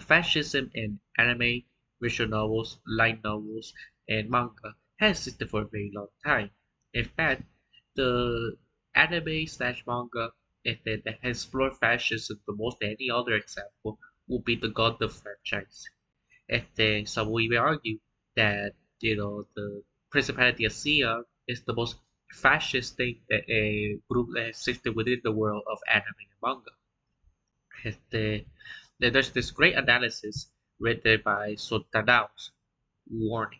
Fascism in anime, visual novels, light novels, and manga has existed for a very long time. In fact, the anime slash manga that has explored fascism the most than any other example would be the Gundam franchise. Some will even argue that the Principality of Zeon is the most fascist thing that a group that existed within the world of anime and manga. Este, there's this great analysis written by Sultanaus warning.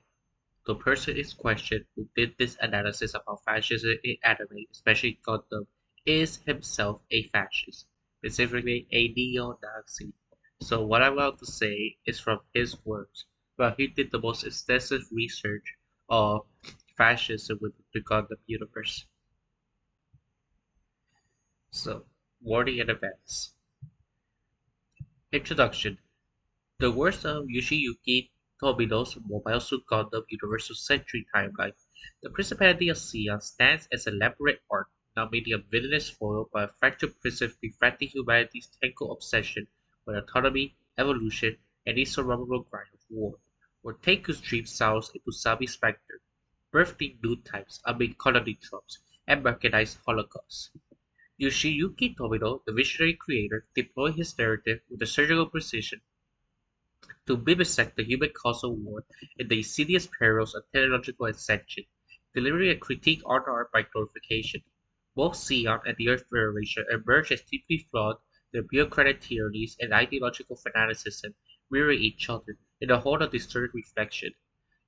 The person is questioned who did this analysis about fascism in anime, especially Gundam, is himself a fascist, specifically a neo-Nazi. So what I'm about to say is from his words, but he did the most extensive research of fascism within the Gundam universe. So, warning in advance. Introduction. The worst of Yoshiyuki Tomino's Mobile Suit Gundam Universal Century timeline, the Principality of Sia stands as an elaborate art, now made a villainous foil by a fractured prism reflecting humanity's tangled obsession with autonomy, evolution, and the insurmountable grind of war, where Taiku's dream sours into Sabi's specter, birthing new types amid colony tropes and mechanized holocausts. Yoshiyuki Tomino, the visionary creator, deployed his narrative with a surgical precision to vivisect the human cause of war and the insidious perils of technological ascension, delivering a critique on art by glorification. Both Zeon and the Earth Federation emerge as deeply flawed, their bureaucratic tyrannies and ideological fanaticism mirror each other in a whole of distorted reflection.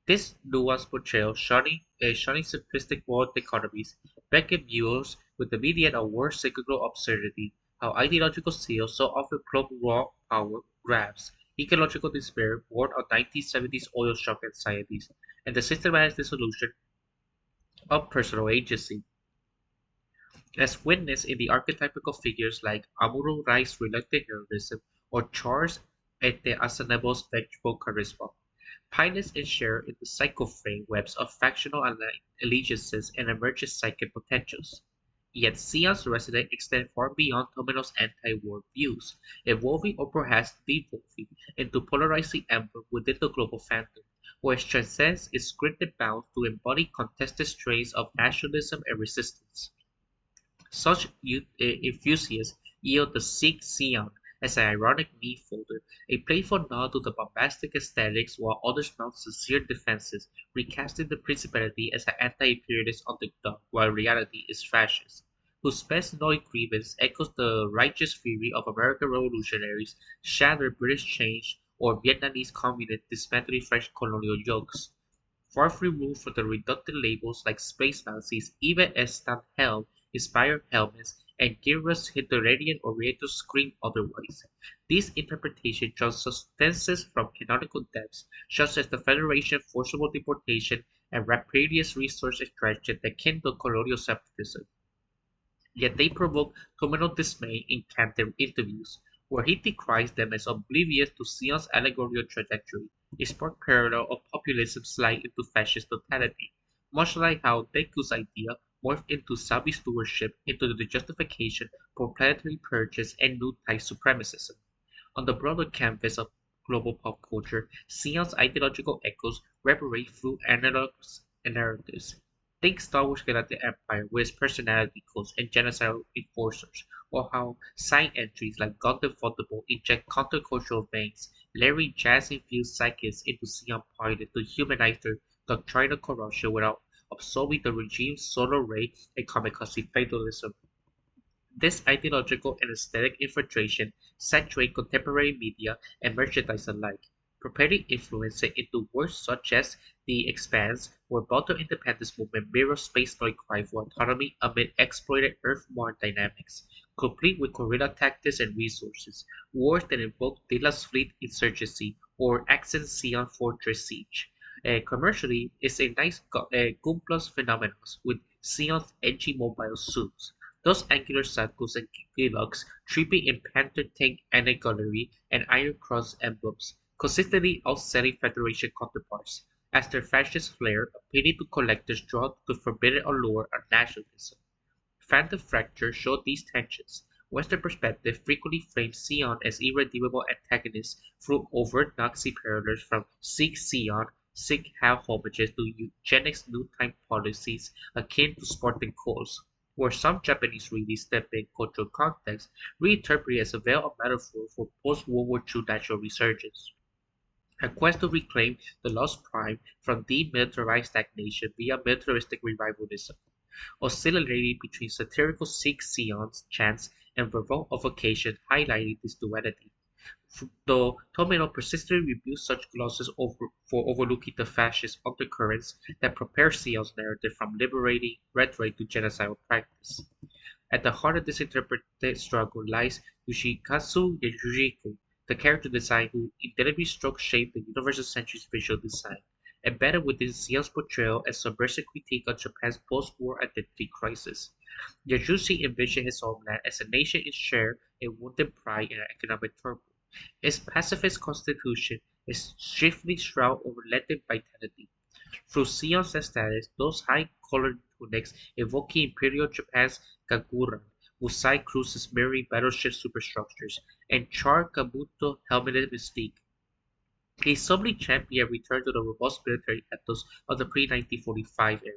This nuanced portrayal, shunning simplistic world dichotomies, beckons viewers with the median of war's cyclical absurdity, how ideological zeal so often cloak raw power grabs, ecological despair born of 1970s oil shock anxieties, and the systematic dissolution of personal agency, as witnessed in the archetypical figures like Amuro Rai's reluctant heroism or Charles Ete Asanebo's vengeful charisma. Pilots share in the psycho-frame webs of factional allegiances and emergent psychic potentials. Yet Sion's residents extend far beyond Tomino's anti-war views, evolving or perhaps devolving into polarizing emblem within the global fandom, where it transcends its scripted bounds to embody contested strains of nationalism and resistance. Such enthusiasts yield the Sieg Sion as an ironic meme folder, a playful nod to the bombastic aesthetics, while others mount sincere defenses, recasting the Principality as an anti-imperialist underdog while reality is fascist, whose best known grievance echoes the righteous fury of American revolutionaries, shattered British change, or Vietnamese communists dismantling French colonial yokes. Far removed from the reductive labels like space Nazis, even as Stan Helm inspired helmets and Gira's Hitlerian Orientals scream otherwise. This interpretation draws sustenances from canonical depths, such as the Federation forcible deportation and rapacious resource extraction that kindled colonial separatism. Yet they provoke communal dismay in candid interviews, where he decries them as oblivious to Sion's allegorical trajectory, a stark parallel of populism's slide into fascist totality, much like how Deku's idea morphed into Sabi stewardship into the justification for planetary purges and new type supremacism. On the broader canvas of global pop culture, Sion's ideological echoes reverberate through analogs and narratives. Think Star Wars Galactic Empire with its personality cults and genocidal enforcers, or how side entries like Gundam Thunderbolt inject countercultural veins, layering jazz-infused psychics into Sion Pilot to humanize their doctrinal corruption without absolving the regime's solar ray and kamikaze fatalism. This ideological and aesthetic infiltration saturate contemporary media and merchandise alike, propelling influence into works such as The Expanse, where Balto independence movement mirrors space cry for autonomy amid exploited Earth-Mars dynamics, complete with guerrilla tactics and resources, wars that invoke Dilla's fleet insurgency or Accent Sion Fortress siege. Commercially, it's a nice Gunpla phenomenon with Sion's edgy mobile suits. Those angular circles and giglocks tripping in Panther Tank Gallery and Iron Cross emblems, consistently outselling Federation counterparts, as their fascist flair appealing to collectors drawn to the forbidden allure of nationalism. Phantom Fracture showed these tensions, Western perspective frequently frames Zeon as irredeemable antagonists through overt Nazi parallels from Sieg Zeon, Sieg Heil homages to eugenics new time policies akin to Spartan calls, where some Japanese readers step in cultural context reinterpret it as a veiled metaphor for post-World War II national resurgence. A quest to reclaim the lost prime from demilitarized stagnation via militaristic revivalism, oscillating between satirical Sieg Zeon's chants and revolt of occasion highlighting this duality. Though Tomino persistently rebukes such glosses for overlooking the fascist undercurrents that prepare Zeon's narrative from liberating rhetoric to genocidal practice. At the heart of this interpretive struggle lies Yoshikazu Yujiko, the character design who indelibly struck shape the Universal Century's visual design, embedded within Zeon's portrayal as subversive critique on Japan's post-war identity crisis. Yajushi envisioned his homeland as a nation in shared and wounded pride in economic turmoil. Its pacifist constitution is swiftly shrouded over relentless vitality. Through Zeon's aesthetics, those high-collared tunics evoking Imperial Japan's Gaguran, Musai cruises mirroring battleship superstructures, and charred Kabuto helmeted mystique, he subtly championed a return to the robust military ethos of the pre-1945 era,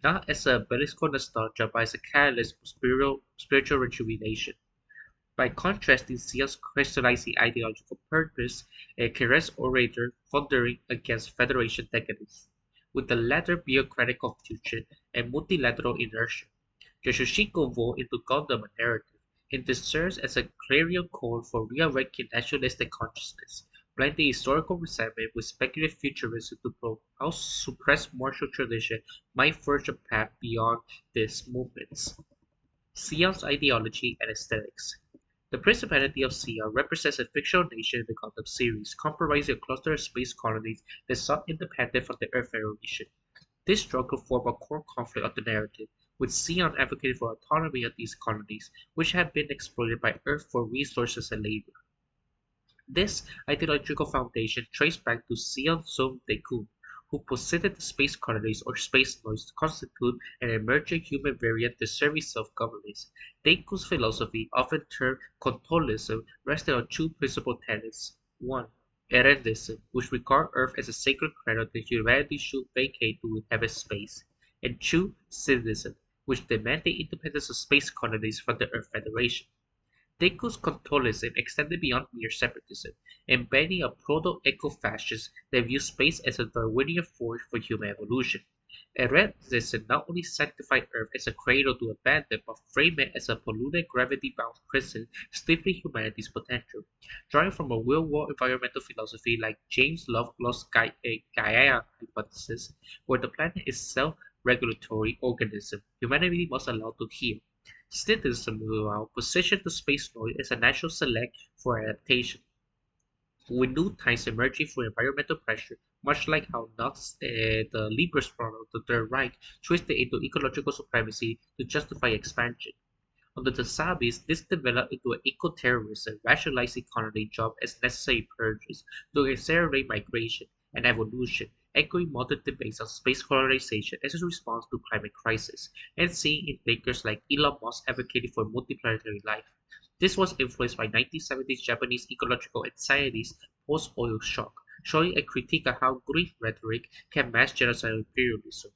not as a bellicose nostalgia but as a catalyst for spiritual rejuvenation. By contrasting Zeal's crystallizing ideological purpose, a caress orator thundering against Federation decadence, with the latter bureaucratic confusion and multilateral inertia. Yoshoshiko wove into Gundam a narrative, and this serves as a clarion call for reawakening nationalistic consciousness, blending historical resentment with speculative futurism to probe how suppressed martial tradition might forge a path beyond these movements. Zeon's ideology and aesthetics. The Principality of Zeon represents a fictional nation in the Gundam series, comprising a cluster of space colonies that sought independence from the Earth Federation. This struggle formed a core conflict of the narrative, with Zeon advocating for autonomy of these colonies, which had been exploited by Earth for resources and labor. This ideological foundation traced back to Zeon Sung Dekun, who posited the space colonies or space nodes to constitute an emerging human variant deserving self-governance. Dekun's philosophy, often termed Contolism, rested on two principal tenets. One, Erendism, which regard Earth as a sacred cradle that humanity should vacate to inhabit space, and two, Cynicism, which demanded the independence of space colonies from the Earth Federation. Deco's Catholicism extended beyond mere separatism, embedding a proto-eco-fascist that views space as a Darwinian force for human evolution. Erasmusson not only sanctified Earth as a cradle to abandon, but framed it as a polluted, gravity-bound prison stifling humanity's potential. Drawing from a real-world environmental philosophy like James Lovelock's Gaia hypothesis, where the planet is self-regulatory organism, humanity must allow to heal. Citizen, meanwhile, positioned the space node as a natural select for adaptation, with new times emerging through environmental pressure, much like how the Libre model of the Third Reich twisted into ecological supremacy to justify expansion. Under the Sabis, this developed into an eco-terrorism, rationalizing colony jobs as necessary purges to accelerate migration and evolution, echoing modern debates on space colonization as a response to climate crisis, and seeing in thinkers like Elon Musk advocating for multiplanetary life. This was influenced by 1970s Japanese ecological anxieties post-oil shock, showing a critique of how green rhetoric can mask genocidal imperialism.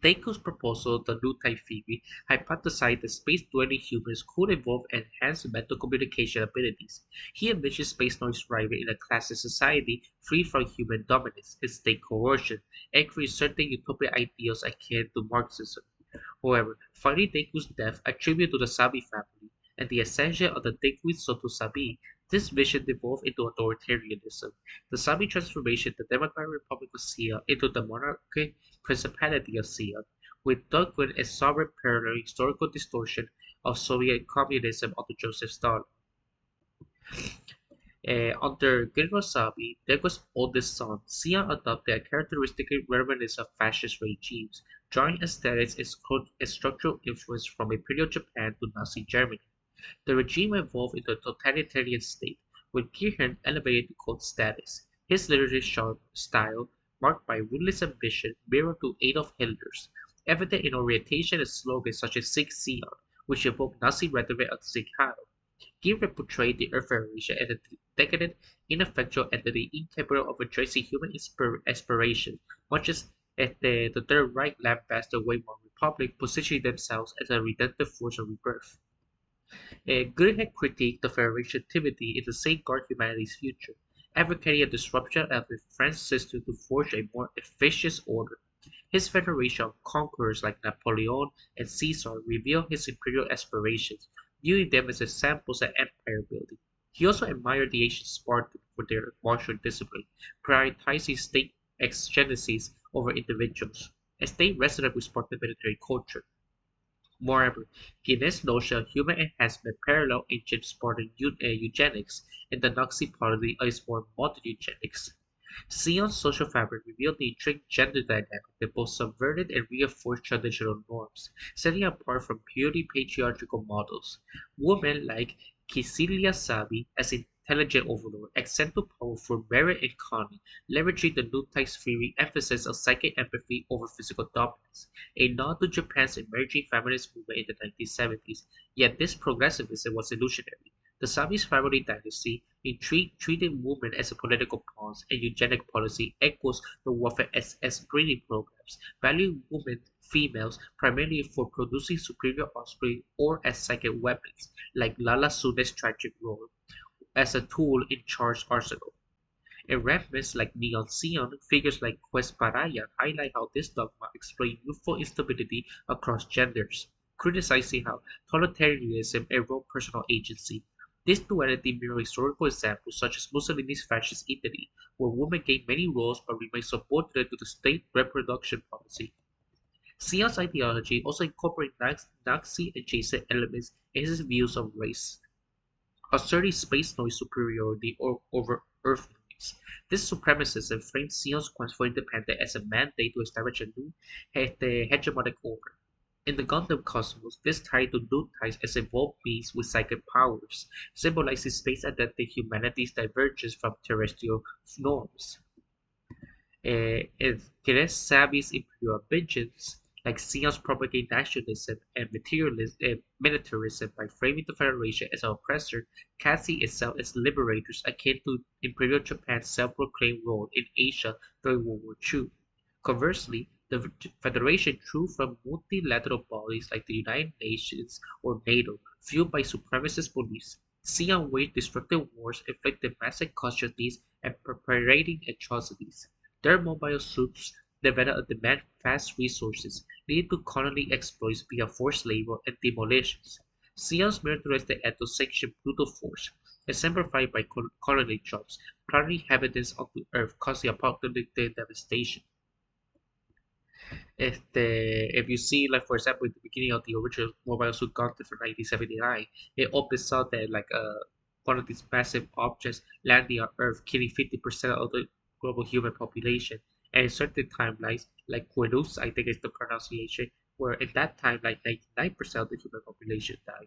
Tycho's proposal, the New-Type theory, hypothesized that space-dwelling humans could evolve enhanced mental communication abilities. He envisioned space noise thriving in a classist society free from human dominance and state coercion, anchoring certain utopian ideals akin to Marxism. However, following Deku's death attributed to the Sabi family and the ascension of the Dekuin Soto Sabi, this vision devolved into authoritarianism. The Sabi transformation the Democratic Republic of Sia into the monarchic Principality of Sia, with Dekuin as sovereign parallel historical distortion of Soviet communism under Joseph Stalin. Under Ghirosabi, Deku's oldest son, Sia adopted a characteristically reminiscent of fascist regimes, drawing aesthetics and structural influence from Imperial Japan to Nazi Germany. The regime evolved into a totalitarian state, with Kirchner elevated to cult status. His literary style, marked by ruthless ambition, mirrored to Adolf Hitler's, evident in orientation and slogans such as Sieg Zeon, which evoked Nazi rhetoric and Ziegfeld. Gilbert portrayed the Earth Federation as a decadent, ineffectual entity incapable of addressing human aspirations, much as the Third Reich lambasted the Weimar Republic, positioning themselves as a redemptive force of rebirth. Goethe critiqued the Federation activity in the safeguard humanity's future, advocating a disruption of the French system to forge a more efficient order. His veneration of conquerors like Napoleon and Caesar revealed his imperial aspirations, viewing them as examples of empire building. He also admired the ancient Spartans for their martial discipline, prioritizing state exigencies over individuals. A state resonant with Spartan military culture. Moreover, Guinness' notion of human enhancement paralleled ancient Spartan eugenics and the Nazi policy is more modern eugenics. Zeon's social fabric revealed the intricate gender dynamic that both subverted and reinforced traditional norms, setting it apart from purely patriarchal models. Women like Kisilia Sabi, as intelligent overlord, ascend to power for merit and cunning, leveraging the new type's theory emphasis on psychic empathy over physical dominance, a nod to Japan's emerging feminist movement in the 1970s. Yet this progressivism was illusionary. The Sabi's family dynasty treated women as political pawns, and eugenic policy echoes the warfare SS breeding programs, valuing women females primarily for producing superior offspring or as psychic weapons, like Lala Sune's tragic role as a tool in Char's arsenal. In reference like Neon Zeon, figures like Quest Parayan highlight how this dogma explains youthful instability across genders, criticizing how totalitarianism erodes personal agency. This duality mirrors historical examples such as Mussolini's fascist Italy, where women gain many roles but remain subordinate to the state reproduction policy. Zeon's ideology also incorporates Nazi-adjacent elements in his views of race, asserting space noise superiority over Earth noise. This supremacism frames Zeon's quest for independence as a mandate to establish a new hegemonic order. In the Gundam cosmos, this tie to new ties as evolved beings with psychic powers, symbolizing space identity humanity's divergence from terrestrial norms. If Gres Savi's imperial vengeance, like Sion's propagate nationalism and militarism by framing the Federation as an oppressor, casting itself as liberators akin to Imperial Japan's self-proclaimed role in Asia during World War II. Conversely, the Federation drew from multilateral bodies like the United Nations or NATO, fueled by supremacist beliefs. Sion waged destructive wars, inflicted massive casualties, and perpetrating atrocities. Their mobile suits developed and demand vast resources, leading to colony exploits via forced labor and demolitions. Sion's militaristic ethos sanctioned brutal force, exemplified by colony jobs, plundering inhabitants of the earth, causing apocalyptic devastation. If you see, like for example, at the beginning of the original Mobile Suit Gundam from 1979, it opens out that like one of these massive objects landing on Earth, killing 50% of the global human population. And in certain timelines, like Querus, I think is the pronunciation, where at that time, like 99% of the human population died.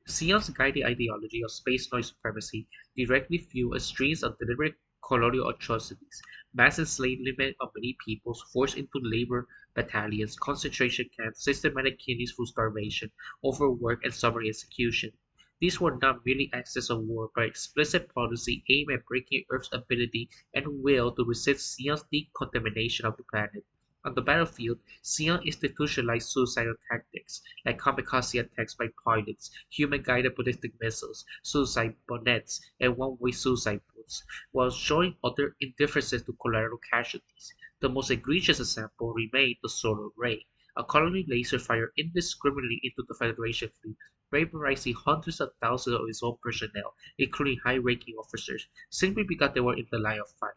Sion's guiding ideology of space noise supremacy directly fueled a stream of deliberate colonial atrocities, mass enslavement of many peoples, forced into labor battalions, concentration camps, systematic killings through starvation, overwork, and summary execution. These were not merely acts of war, but explicit policy aimed at breaking Earth's ability and will to resist Sion's decontamination of the planet. On the battlefield, Sion institutionalized suicidal tactics, like kamikaze attacks by pilots, human-guided ballistic missiles, suicide bonnets, and one-way suicide boats, while showing utter indifference to collateral casualties. The most egregious example remained the solar ray, a colony laser fired indiscriminately into the Federation fleet, vaporizing hundreds of thousands of its own personnel, including high-ranking officers, simply because they were in the line of fire.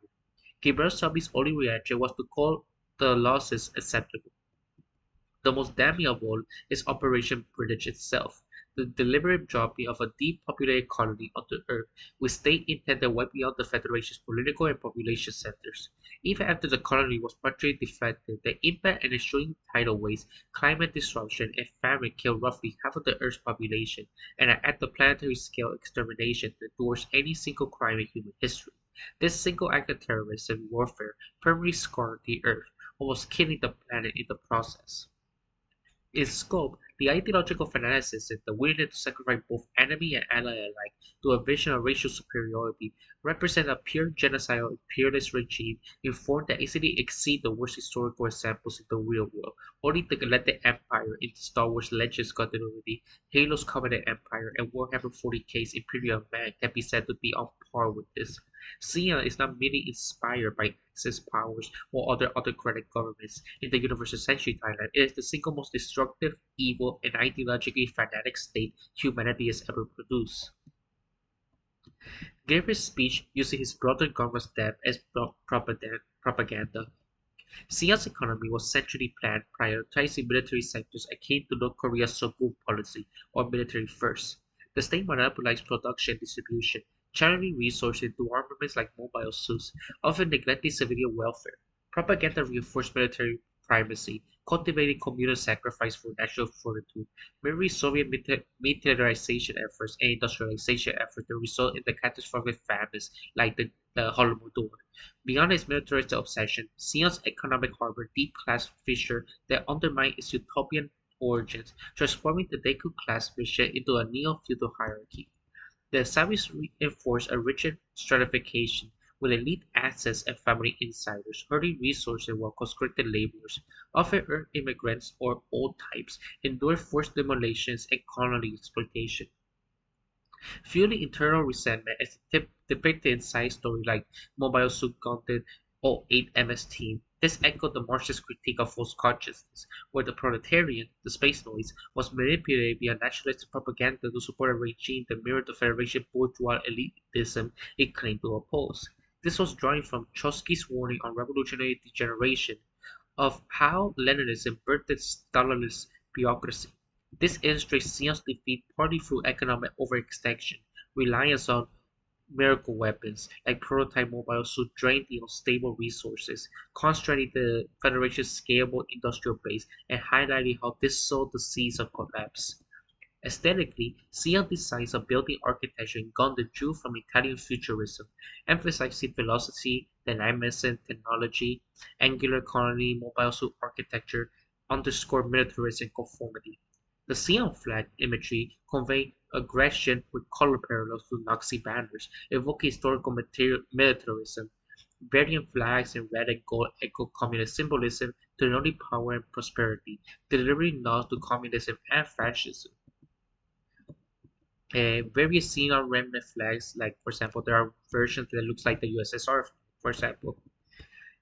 Gibraltar's only reaction was to call the losses acceptable. The most damning of all is Operation British itself, the deliberate dropping of a depopulated colony onto Earth with state intended wiping out the Federation's political and population centers. Even after the colony was partially defended, the impact and ensuing tidal waves, climate disruption, and famine killed roughly half of the Earth's population, and at the planetary scale extermination that dwarfs any single crime in human history. This single act of terrorism warfare permanently scarred the Earth, almost killing the planet in the process. In scope, The ideological fanaticism, the willingness to sacrifice both enemy and ally alike to a vision of racial superiority, represent a pure genocidal imperialist regime informed that easily exceed the worst historical examples in the real world. Only the Galactic Empire in Star Wars Legends continuity, Halo's Covenant Empire, and Warhammer 40k's Imperial Man can be said to be on par with this. Xeon is not merely inspired by Axis powers or other autocratic governments in the universal century Thailand. It is the single most destructive, evil, and ideologically fanatic state humanity has ever produced. Gave speech using his brother Gunmar's death as propaganda. Seoul's economy was centrally planned, prioritizing military sectors akin to North Korea's Sogul policy, or military first. The state monopolized production and distribution, channeling resources into armaments like mobile suits, often neglecting civilian welfare. Propaganda reinforced military primacy, cultivating communal sacrifice for national fortitude, mirroring Soviet militarization efforts and industrialization efforts that result in the catastrophic famines like the Holodomor. Beyond its militaristic obsession, Sion's economic harbored deep class fissure that undermined its utopian origins, transforming the Daegu class mission into a neo-feudal hierarchy. The Savis reinforced a rigid stratification, with elite assets and family insiders herding resources while conscripted laborers, often earned immigrants or old types, endured forced demolitions and colony exploitation. Fueling internal resentment as depicted in side stories like Mobile Suit Gundam or 8MS Team. This echoed the Marxist critique of false consciousness, where the proletariat, the space noise, was manipulated via nationalistic propaganda to support a regime that mirrored the Federation bourgeois elitism it claimed to oppose. This was drawing from Trotsky's warning on revolutionary degeneration of how Leninism birthed Stalinist bureaucracy. This illustrates Sion's defeat partly through economic overextension, reliance on miracle weapons like prototype mobile suit drained the unstable resources, constraining the Federation's scalable industrial base and highlighting how this sowed the seeds of collapse. Aesthetically, Sion designs a building architecture in Gundam drew from Italian futurism, emphasizing velocity, dynamism, technology, angular colony, mobile suit architecture, underscore militarism conformity. The Sion flag imagery convey aggression with color parallels to Nazi banners, evoking historical militarism. Variant flags in red and gold echo communist symbolism, denoting power and prosperity, delivering nods to communism and fascism. Various Xenon remnant flags, like for example, there are versions that looks like the USSR, for example.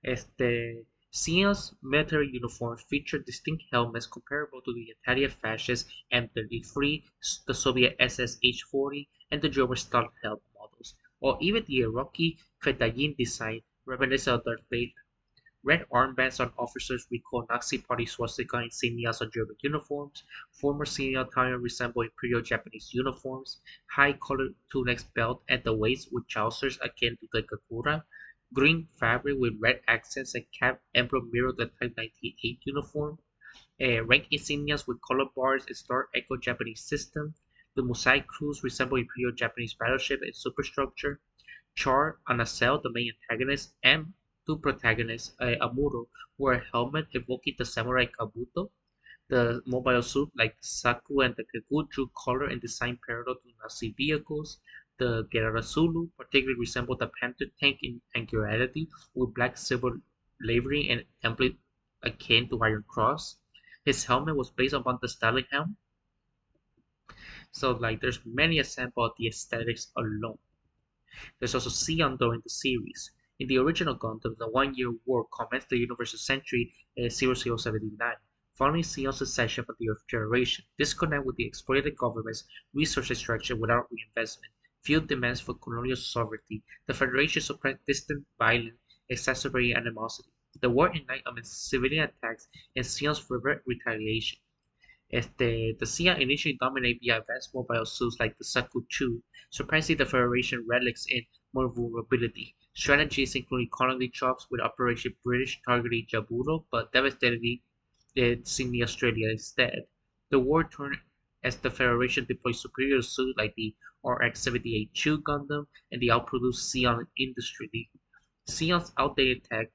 Este, Xenon's military uniforms feature distinct helmets comparable to the Italian fascist M33, the Soviet SS-H-40, and the German Stahlhelm models, or even the Iraqi Fedayeen design reminiscent of Darth Vader. Red armbands on officers recall Nazi Party swastika insignias on German uniforms, former senior attire resemble Imperial Japanese uniforms, high-colored tunics belt at the waist with trousers akin to the Gakura, green fabric with red accents and cap emblem mirror the Type 98 uniform, rank insignias with color bars and star echo Japanese system, the mosaic crews resemble Imperial Japanese battleship and superstructure, Char and Acel, the main antagonist, and two protagonists, Amuro, wore a helmet evoking the samurai kabuto. The mobile suit, like the Saku and the Kaguju, color and design parallel to Nazi vehicles. The Gerarasulu particularly resembled the Panther tank in angularity, with black silver livery and emblem akin to Iron Cross. His helmet was based upon the Stalin helm. So, like, there's many examples of the aesthetics alone. There's also Zeon during the series. In the original Gundam, the One-Year War commenced the Universal Century 0079, following Zeon's secession from the Earth Federation. Disconnect with the exploited government's resource extraction without reinvestment, fueled demands for colonial sovereignty. The Federation suppressed distant violence, exacerbating animosity. The war ignited amid civilian attacks and Zeon's fervent retaliation. The CIA initially dominated via advanced mobile suits like the Saku-2, surprising the Federation relics in more vulnerability. Strategies including colony drops with Operation British targeting Jaburo, but devastatingly Sydney, Australia instead. The war turned as the Federation deployed superior suits like the RX-78-2 Gundam and the outproduced Zeon industry. Xeon's outdated tech,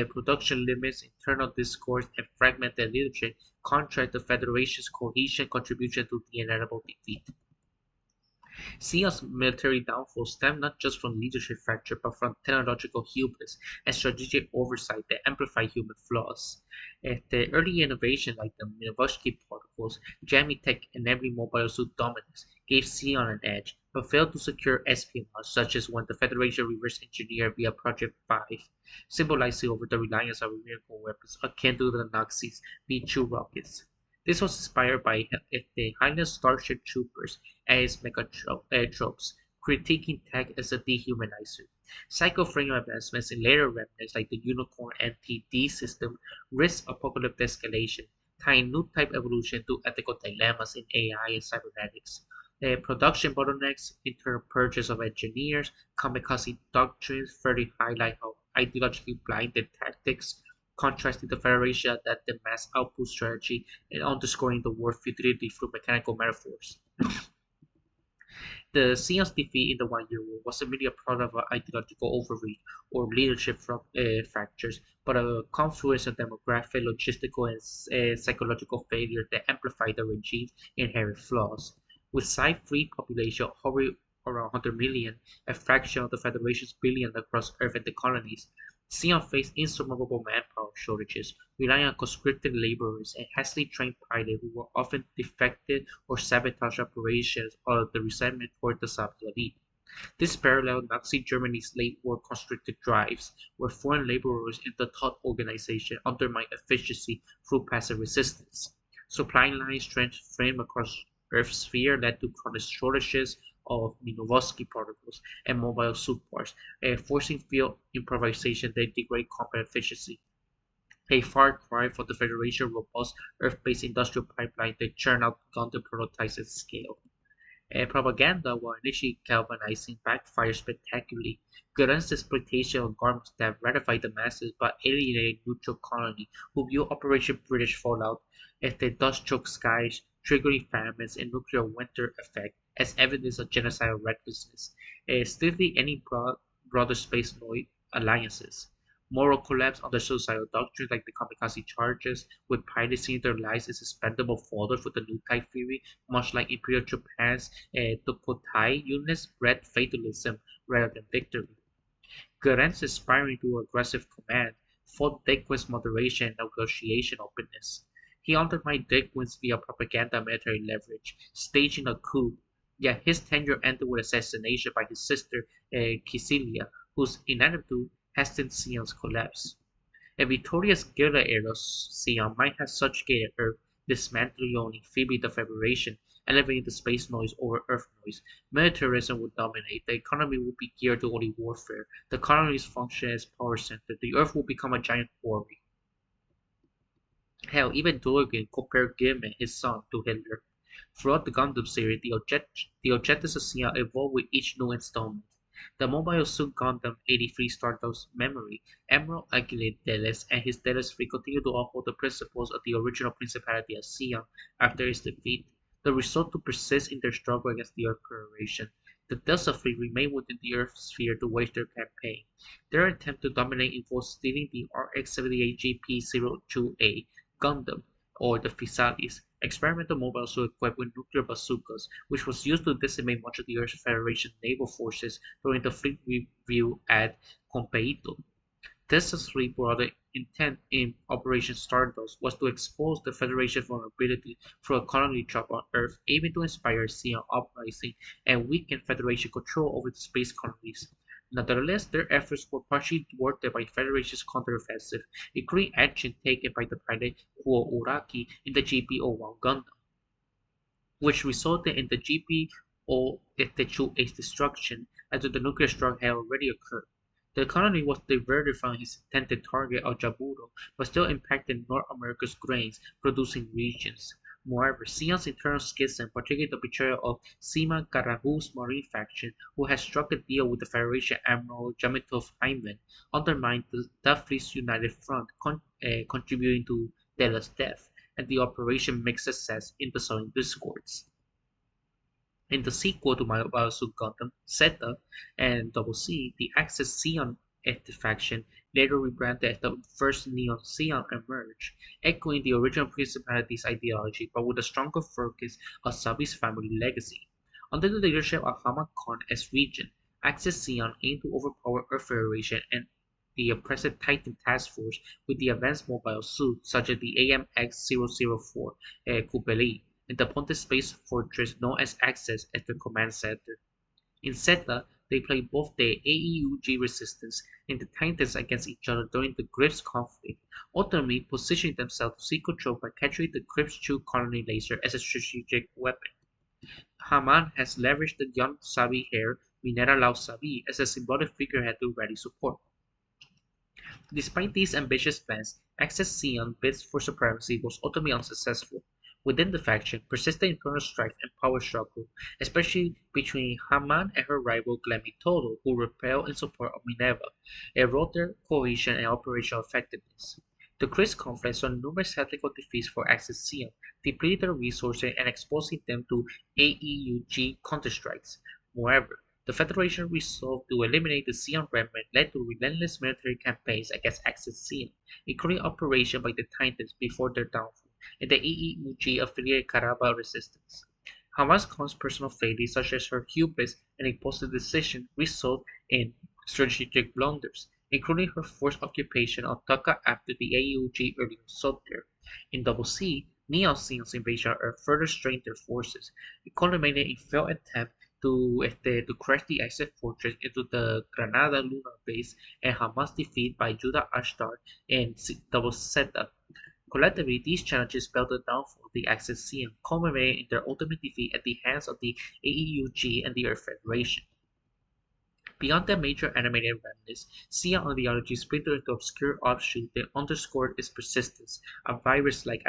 production limits, internal discourse, and fragmented leadership contrast the Federation's cohesion contribution to the inevitable defeat. Sion's military downfall stemmed not just from leadership fracture but from technological hubris and strategic oversight that amplify human flaws. The early innovation like the Minovsky particles, jamming tech, and every mobile suit dominance gave Sion an edge, but failed to secure espionage, such as when the Federation reverse engineered via Project 5, symbolizing over the reliance on miracle weapons akin to the Nazis' V-2 rockets. This was inspired by the Highness Starship Troopers as megatropes, critiquing tech as a dehumanizer. Psycho-frame advancements in later remnants like the Unicorn NTD system risk apocalyptic escalation, tying new type evolution to ethical dilemmas in AI and cybernetics. Production bottlenecks, internal purges of engineers, kamikaze doctrines further highlight how ideologically blinded tactics, contrasting the Federation that the mass output strategy and underscoring the war futility through mechanical metaphors. The Sion's defeat in the One-Year War wasn't really a product of ideological overreach or leadership fractures, but a confluence of demographic, logistical, and psychological failure that amplified the regime's inherent flaws. With site-free population hovering around 100 million, a fraction of the Federation's billion across Earth and the colonies, Sion faced insurmountable manpower shortages, relying on conscripted laborers and hastily trained pilots who were often defected or sabotaged operations out of the resentment toward the Soviet elite. This paralleled Nazi Germany's late war conscripted drives, where foreign laborers in the thought organization undermined efficiency through passive resistance. Supply lines framed across Earth's sphere led to chronic shortages of Minovsky particles and mobile suit parts, forcing field improvisation that degrade combat efficiency. A far cry from the Federation's robust Earth-based industrial pipeline that churned out Gundam prototypes at scale. Propaganda, while initially galvanizing, backfired spectacularly. Gundam's exploitation of garments that ratified the masses but alienated neutral colony who viewed Operation British Fallout as the dust-choked skies, triggering famines and nuclear winter effect as evidence of genocidal recklessness, stiffly any broader space alliances. Moral collapse under societal doctrines like the kamikaze charges, with pilots seeing their lives as expendable fodder for the new type theory, much like Imperial Japan's Tokotai units bred fatalism rather than victory. Guerin's aspiring to aggressive command fought Dequin's moderation and negotiation openness. He undermined Dequin's via propaganda and military leverage, staging a coup, yet his tenure ended with assassination by his sister Kisilia, whose ineptitude hastened Sion's collapse. A victorious guerrilla era Sion might have subjugated Earth, dismantling only feebly the Federation, elevating the space noise over Earth noise. Militarism would dominate, the economy would be geared to only warfare, the colonies function as power center, the Earth would become a giant quarry. Hell, even Dorgan compared Gim and his son to Hitler. Throughout the Gundam series, the objectives of Sion evolve with each new installment. The Mobile Suit Gundam 83 Stardust Memory, Emerald Agile Delis, and his Delis Fleet continue to uphold the principles of the original Principality of Sion after its defeat. The result to persist in their struggle against the Earth Federation. The Delta Fleet remain within the Earth sphere to wage their campaign. Their attempt to dominate involves stealing the RX-78GP-02A Gundam, or the Physalis, experimental mobile suit equipped with nuclear bazookas, which was used to decimate much of the Earth Federation naval forces during the fleet review at Compeito. Tesla's broader intent in Operation Stardust was to expose the Federation's vulnerability through a colony drop on Earth, aiming to inspire Sion uprising and weaken Federation control over the space colonies. Nevertheless, their efforts were partially thwarted by Federation's counteroffensive, including action taken by the pilot Kuo Uraki in the GP-01 Gundam, which resulted in the GP-02A's destruction after the nuclear strike had already occurred. The economy was diverted from its intended target of Jaburo, but still impacted North America's grains-producing regions. Moreover, Sion's internal schism, particularly the betrayal of Seaman Karahu's marine faction, who had struck a deal with the Federation Admiral Jamitov Hyman, undermined the fleet's united front, contributing to Della's death, and the operation mixed success in the Southern Discords. In the sequel to Mobile Suit Gundam, Zeta and Double C, the Axis Xeon faction, later rebranded as the first Neon Zeon, emerged, echoing the original Principality's ideology but with a stronger focus on Sabi's family legacy. Under the leadership of Haman Khan as regent, Axis Zeon aimed to overpower Earth Federation and the oppressive Titan Task Force with the advanced mobile suits such as the AMX-004 Kupeli and the Ponte Space Fortress known as Axis as their command center. In Zeta, they played both the AEUG resistance and the Titans against each other during the Grips conflict, ultimately positioning themselves to seek control by capturing the Grips Chu colony laser as a strategic weapon. Haman has leveraged the young Sabi heir Minera Lao Sabi as a symbolic figurehead to rally support. Despite these ambitious plans, Axis Zeon bids for supremacy was ultimately unsuccessful. Within the faction, persistent internal strife and power struggle, especially between Haman and her rival Glemmy Todo, who repelled in support of Minerva, erode their cohesion and operational effectiveness. The Chris conflict saw numerous tactical defeats for Axis Zeon, depleting their resources and exposing them to AEUG counterstrikes. Moreover, the Federation resolve to eliminate the Zeon remnant led to relentless military campaigns against Axis Zeon, including operations by the Titans before their downfall, and the AEUG-affiliated Karaba resistance. Hamas Khan's personal failures, such as her hubris and impulsive decision, result in strategic blunders, including her forced occupation of Dhaka after the AEUG early assault there. In Double C, Neon Zeon's invasion of Earth further strained their forces, culminating in failed attempt to crash the exit fortress into the Granada lunar base and Hamas defeat by Judah Ashtar and Double Zeta. Collectively, these challenges spelled the downfall of the Axis Zeon, culminating in their ultimate defeat at the hands of the AEUG and the Earth Federation. Beyond their major animated remnants, Zeon ideology splintered into obscure offshoots that underscored its persistence, a virus-like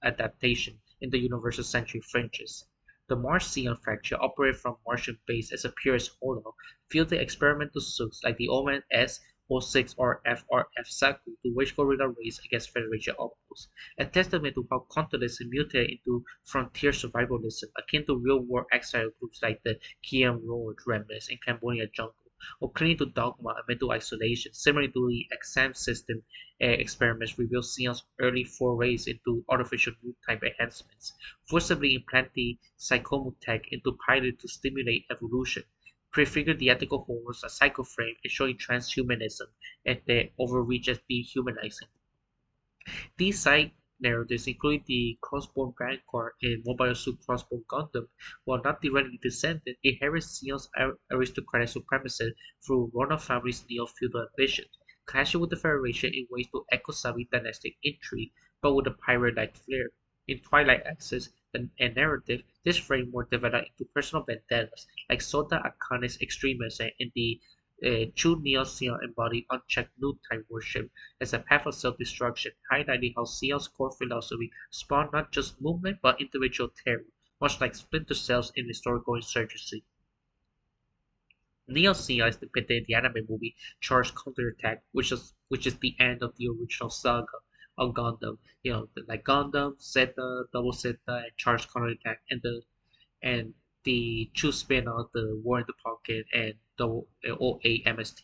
adaptation in the Universal Century fringes. The Mars Zeon faction operated from Martian base as a purist holdout, fielding experimental suits like the Omen S-06 or FRF Saku to wage guerrilla raids against Federation outposts, a testament to how continents mutated into frontier survivalism akin to real-world exile groups like the Kiem Road remnants in Cambodia jungle, or clinging to dogma and mental isolation, similar to the exam system experiments reveal Xeon's early forays into artificial mood type enhancements, forcibly implanting psychomutech into pilot to stimulate evolution, prefigure the ethical horrors of psychoframe and showing transhumanism and the overreach as dehumanizing. These side narratives include the Crossbone Vanguard and Mobile Suit Crossbone Gundam, while not directly descended, inherit Xeon's aristocratic supremacy through Ronan family's neo-feudal ambitions, clashing with the Federation in ways to echo Sabi dynastic intrigue, but with a pirate-like flair. In Twilight Axis and narrative, this framework developed into personal vendettas, like Sota Akane's extremism and the Chu Neo Xeon embodied unchecked nude time worship as a path of self-destruction, highlighting how Seal's core philosophy spawned not just movement but individual terror, much like splinter cells in historical insurgency. Neo Seal is depicted in the anime movie Charged Counterattack, which is the end of the original saga of Gundam. Like Gundam, Zeta, Double Zeta, and Charged Counterattack, and the two spin-off, the War in the Pocket and the OAMST.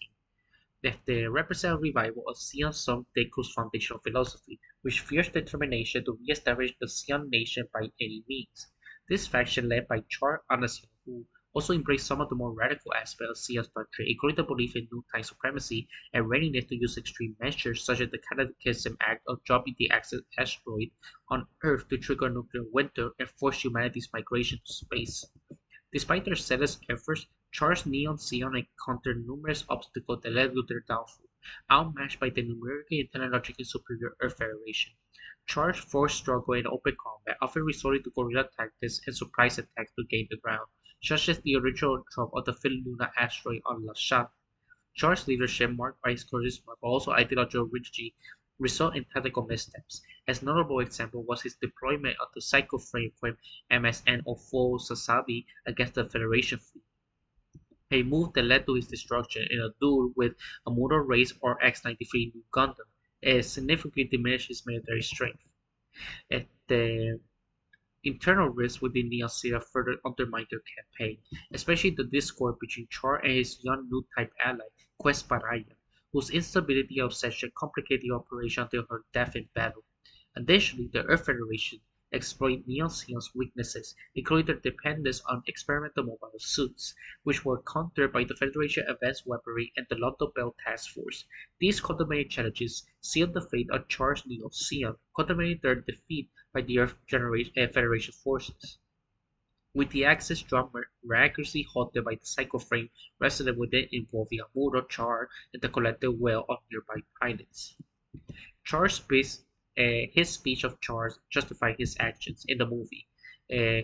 They represent a revival of Sion Song Deku's foundational philosophy, which fears determination to re-establish the Sion nation by any means. This faction led by Char Anasion, who also embraced some of the more radical aspects of Sion's doctrine, including the belief in new time supremacy and readiness to use extreme measures such as the Cataclysm Act of dropping the asteroid on Earth to trigger nuclear winter and force humanity's migration to space. Despite their zealous efforts, Char's Neon Zeon encountered numerous obstacles that led to their downfall, outmatched by the numerically and technologically superior Earth Federation. Char's forced struggle in open combat, often resorting to guerrilla tactics and surprise attacks to gain the ground, such as the original drop of the fifth lunar asteroid on Lashat. Char's leadership, marked by his charisma but also ideological rigidity, result in tactical missteps. As a notable example was his deployment of the Psycho Frame equipped MSN-04 Sasabi against the Federation fleet, a move that led to his destruction in a duel with a Motor Race or X-93 New Gundam, it significantly diminished his military strength. The internal risks within Neo Sera further undermined their campaign, especially the discord between Char and his young new type ally, Quest Paraya, whose instability and obsession complicated the operation until her death in battle. Additionally, the Earth Federation exploited Neon-Zeon's weaknesses, including their dependence on experimental mobile suits, which were countered by the Federation Advanced Weaponry and the London Bell Task Force. These contaminated challenges sealed the fate of Charles Neo-Zeon, contaminating their defeat by the Federation forces. With the Axis drum miraculously halted by the psycho-frame resident within involving Amuro, Char, and the collective will of nearby pilots. Char's speech, his speech of Charles justified his actions in the movie.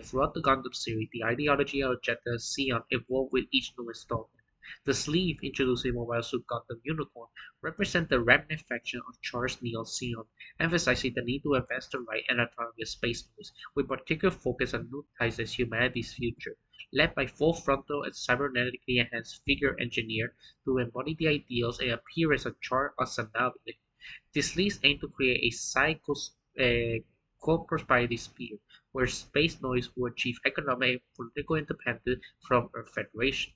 Throughout the Gundam series, the ideology of Jetta Zeon evolved with each new installment. The sleeve, introducing Mobile Suit Gundam Unicorn, represent the remnant faction of Charles Neon Zeon, emphasizing the need to advance the right and autonomy of space noise, with particular focus on new ties as humanity's future. Led by full frontal and cybernetically enhanced figure engineer to embody the ideals and appearance of Char Asanabe, this list aimed to create a co-prosperity sphere where space noise would achieve economic and political independence from Earth Federation.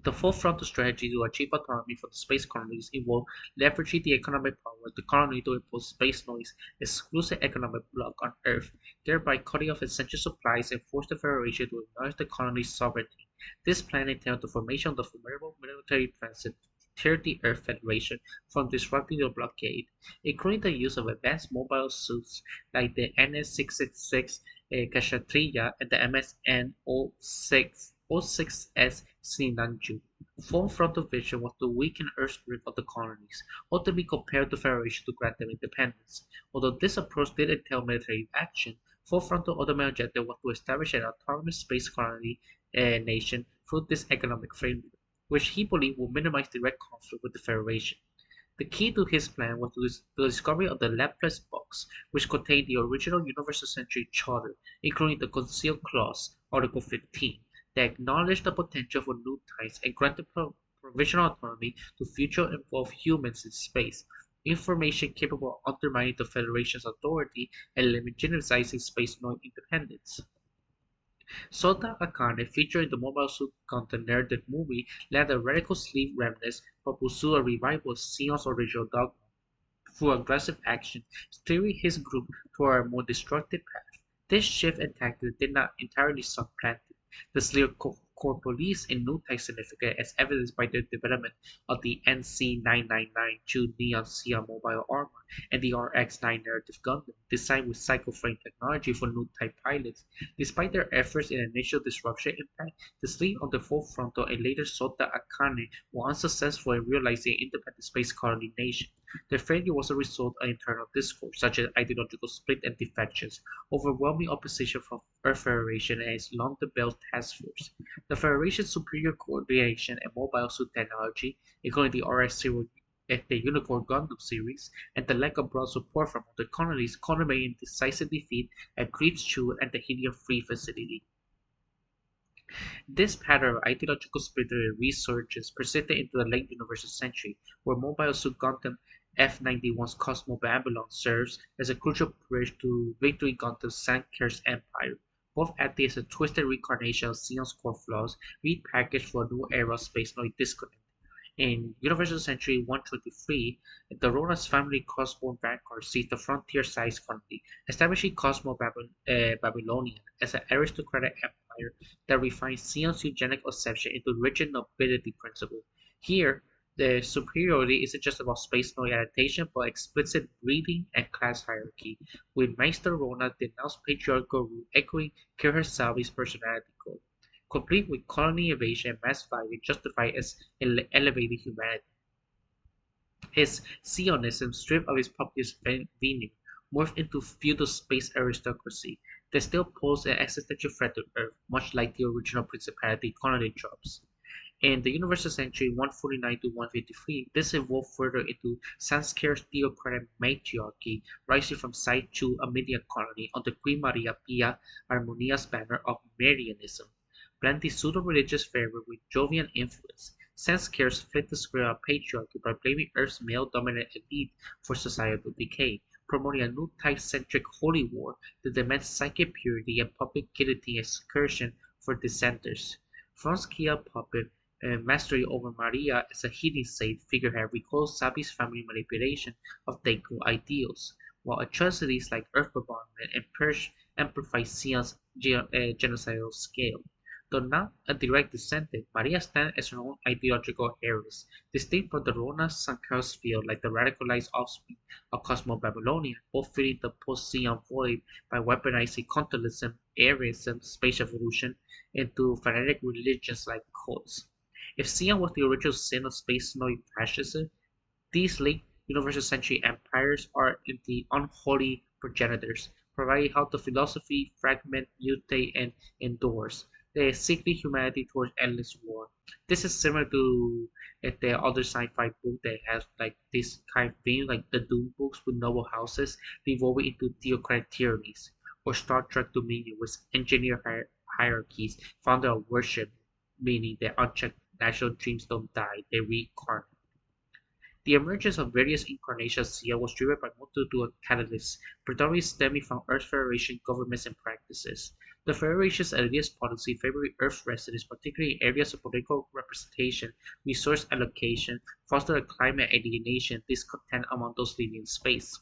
The full frontal strategy to achieve autonomy for the space colonies involved leveraging the economic power of the colony to impose space noise exclusive economic bloc on Earth, thereby cutting off essential supplies and force the Federation to acknowledge the colony's sovereignty. This plan entailed the formation of the formidable military transit deter the Earth Federation from disrupting the blockade, including the use of advanced mobile suits like the NS-666 Kshatriya and the MSN-06S Sinanju. Full frontal vision was to weaken Earth's grip on the colonies, ultimately compelled the Federation to grant them independence. Although this approach did entail military action, full frontal ultimate objective was to establish an autonomous space colony nation through this economic framework, which he believed would minimize direct conflict with the Federation. The key to his plan was the discovery of the Laplace Box, which contained the original Universal Century Charter, including the Concealed Clause, Article 15, that acknowledged the potential for new ties and granted provisional autonomy to future involved humans in space, information capable of undermining the Federation's authority and legitimizing space independence. Sota Akane, featured in the Mobile Suit Gundam narrative movie, led a radical sleeve remnants but pursued a revival of Sion's original dogma through aggressive action, steering his group toward a more destructive path. This shift in tactics did not entirely supplant it. The Sleer Corps police in Nutai significant as evidenced by the development of the NC-999 Neon Sia mobile armor and the RX-9 narrative Gundam, designed with cycle-frame technology for Nutai pilots. Despite their efforts in initial disruption impact, the sleep of the full frontal and later Sota Akane were unsuccessful in realizing an independent space colony nation. Their failure was a result of internal discord, such as ideological split and defections, overwhelming opposition from Earth Federation and its London Bell Task Force. The Federation's superior coordination and mobile suit technology, including the RX-0 and the Unicorn Gundam series, and the lack of broad support from other colonies culminated in decisive defeat at Grief's Chew and the Helium-Free facility. This pattern of ideological split and resurgence persisted into the late Universal Century, where Mobile Suit Gundam F-91's Cosmo Babylon serves as a crucial bridge to Victory Gundam's Sanker's Empire. Both act as a twisted reincarnation of Zeon's core flaws, repackaged for a new era of space-noid disconnect. In Universal Century 123, the Rona's family Cosmo Vanguard seized the frontier-sized colony, establishing Cosmo Babylonian as an aristocratic empire that refined Zeon's eugenic conception into rigid nobility principle. Here, the superiority isn't just about space noise adaptation, but explicit breeding and class hierarchy, with Meister Rona denounced patriarchal rule echoing Kurosawa's personality code, complete with colony invasion and mass violence justified as elevating humanity. His Zionism, stripped of its populist veneer, morphed into feudal space aristocracy that still posed an existential threat to Earth, much like the original Principality colony tropes. In the Universal Century 149 to 153, this evolved further into Sansker's theocratic matriarchy, rising from Side 2, a Median colony, under Queen Maria Pia Armonia's banner of Marianism, blending pseudo-religious fervor with Jovian influence. Sanskers flipped the square of patriarchy by blaming Earth's male-dominant elite for societal decay, promoting a new type-centric holy war that demands psychic purity and public guillotine excursion for dissenters. Franz Kia puppet mastery over Maria as a hidden state figurehead recalls Sabi's family manipulation of Deku ideals, while atrocities like Earth bombardment and purge amplify Sion's genocidal scale. Though not a direct descendant, Maria stands as her own ideological heiress, distinct from the Rona Sankar's field like the radicalized offspring of Cosmo Babylonia, both filling the post-Sion void by weaponizing Continentalism, Aryanism, space evolution into fanatic religions like cults. If Sion was the original sin of space noid fascism, these late universal century empires are indeed unholy progenitors, providing how the philosophy fragment, mutate, and endures. They sickly humanity towards endless war. This is similar to the other sci-fi book that has like this kind of theme, like the Doom books with noble houses revolving into theocratic tyrannies, or Star Trek Dominion with engineer hierarchies, founder of worship, meaning that unchecked national dreams don't die, they reincarnate. The emergence of various incarnations of Sia was driven by multitude of catalysts, predominantly stemming from Earth Federation governments and practices. The Federation's elitist policy favoring Earth residents, particularly in areas of political representation, resource allocation, fostered a climate alienation, discontent among those living in space.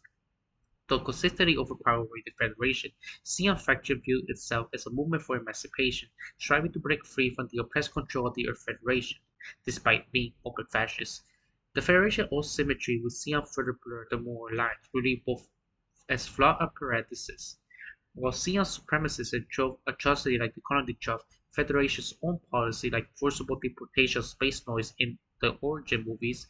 Though consistently overpowering the Federation, Sion faction viewed itself as a movement for emancipation, striving to break free from the oppressed control of the Earth Federation, despite being open fascist. The Federation owed symmetry with Sion further blurred the moral lines, really both as flawed apparatuses. While Sion's supremacists drove atrocity like the Colony Chuff, Federation's own policy like forcible deportation of space noise in the origin movies,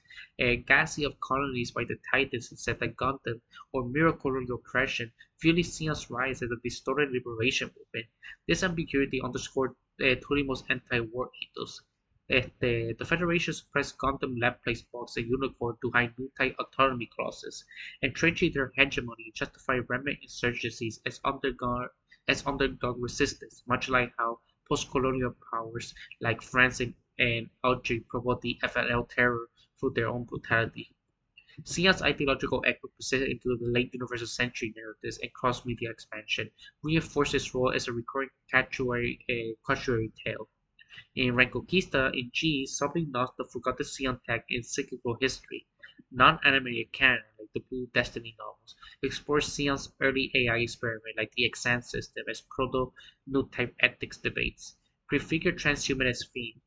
gassing of colonies by the Titans instead of Gundam, or mere colonial oppression, fueling Sion's rise as a distorted liberation movement. This ambiguity underscored Torimo's anti-war ethos. The Federation suppressed Gundam lab-placed bugs and unicorn to hide new-type autonomy clauses, entrenching their hegemony and justifying remnant insurgencies as underdog resistance, much like how post-colonial powers like France and Algeria provoked the FNL terror through their own brutality. Sion's ideological echo persisted into the late universal century narratives and cross-media expansion, reinforced its role as a recurring cautionary tale. In Reconquista in G, something not the forgotten Sion tech in cyclical history. Non-animated canon, like the Blue Destiny novels, explores Sion's early AI experiment like the Exam system as proto-new type ethics debates, prefigure transhuman as theme.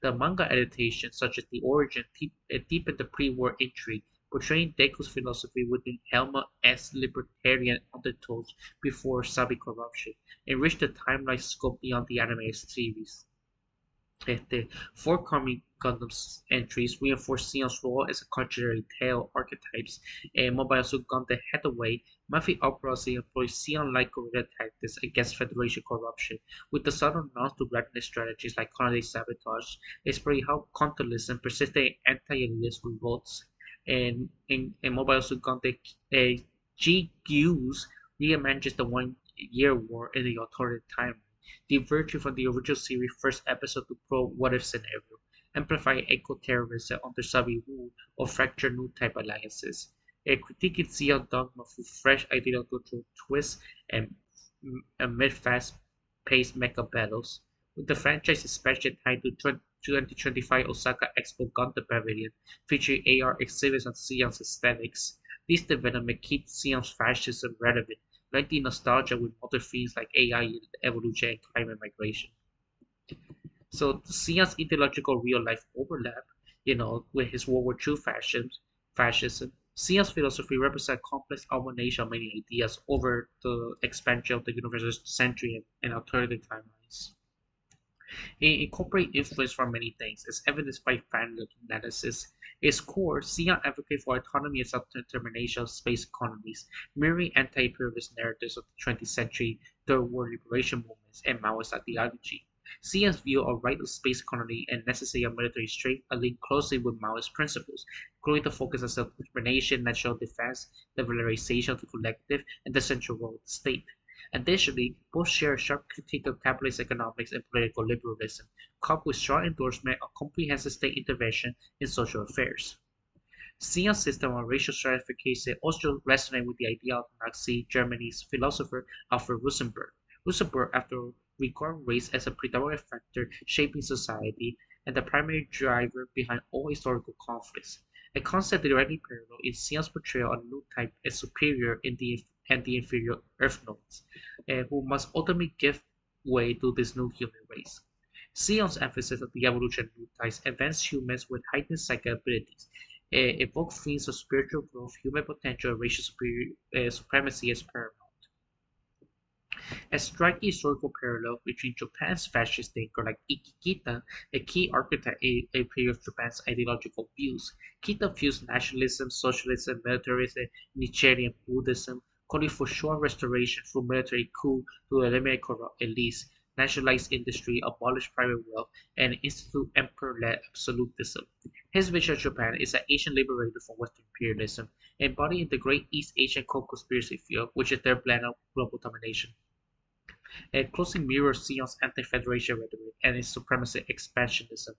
The manga adaptations, such as The Origin, deepen the pre-war intrigue, portraying Deku's philosophy within Helma-esque libertarian undertones before Sabi corruption, enrich the timeline scope beyond the animated series. The forthcoming Gundam entries reinforce Sion's role as a cautionary tale archetypes, and Mobile Suit Gundam Hathaway Murphy obviously employs Sion-like guerrilla tactics against Federation corruption, with the subtle nods to readiness strategies like colony sabotage, exploring how Continentalism persistent anti-elitist revolts, and Mobile Suit Gundam GQ's reimagines the one-year war in the alternative timeline, diverging from the original series' first episode to probe what-if scenario, amplify eco-terrorism under Sabi rule, or fracture new type alliances, critiquing Zeon dogma through fresh ideological twists and amid fast-paced mecha battles. With the franchise especially tied to 2025 Osaka Expo Gundam Pavilion, featuring AR exhibits on Zeon's aesthetics, this development keeps Zeon's fascism relevant, blending nostalgia with modern themes like AI evolution and climate migration. So Sion's ideological real-life overlap, with his World War II fascism, Sion's philosophy represents a complex culmination of many ideas over the expansion of the universal century and alternative timelines. It incorporates influence from many things, as evidenced by fan analysis. Its core, Sion advocates for autonomy and self-determination of space economies, mirroring anti-imperialist narratives of the 20th century third world liberation movements and Maoist ideology. Sion's view of right of space economy and necessity of military strength are linked closely with Maoist principles, including the focus on self-determination, national defense, the valorization of the collective, and the central role of the state. Additionally, both share a sharp critique of capitalist economics and political liberalism, coupled with strong endorsement of comprehensive state intervention in social affairs. Sion's system of racial stratification also resonates with the idea of Nazi Germany's philosopher Alfred Rosenberg. Rosenberg, after regarded race as a predominant factor shaping society, and the primary driver behind all historical conflicts. A concept directly parallel is Sion's portrayal of new type as superior in and the inferior Earthnoids, who must ultimately give way to this new human race. Sion's emphasis on the evolution of new types advanced humans with heightened psychic abilities, evoke themes of spiritual growth, human potential, and racial supremacy as paramount. A striking historical parallel between Japan's fascist thinker like Ikikita, a key architect a period of Japan's ideological views. Kita fused nationalism, socialism, militarism, Nietzschean Buddhism, calling for short restoration through military coup to eliminate corrupt elites, nationalize industry, abolish private wealth, and institute emperor-led absolutism. His vision of Japan is an Asian liberator from Western imperialism, embodying the great East Asian co-conspiracy field, which is their plan of global domination. It closely mirrors Sion's anti-federation rhetoric and its supremacist expansionism.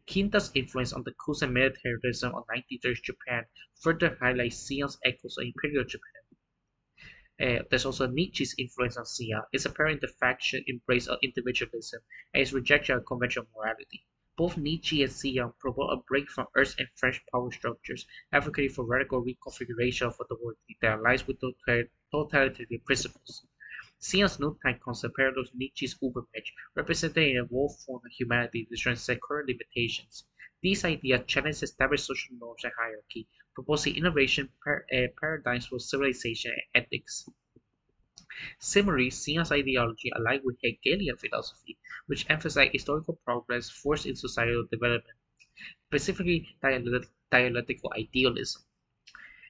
Kinta's influence on the coups and militarism of 1930s Japan further highlights Sion's echoes of Imperial Japan. There's also Nietzsche's influence on Sion. It's apparent in the faction embrace of individualism and its rejection of conventional morality. Both Nietzsche and Sion promote a break from Earth's entrenched power structures, advocating for radical reconfiguration of the world that aligns with totalitarian principles. Sion's noontime concept parallels Nietzsche's Übermensch, representing an evolved form of humanity that transcends current limitations. These ideas challenge established social norms and hierarchy, proposing innovation paradigms for civilization and ethics. Similarly, Sion's ideology aligned with Hegelian philosophy, which emphasized historical progress forced in societal development, specifically dialectical idealism.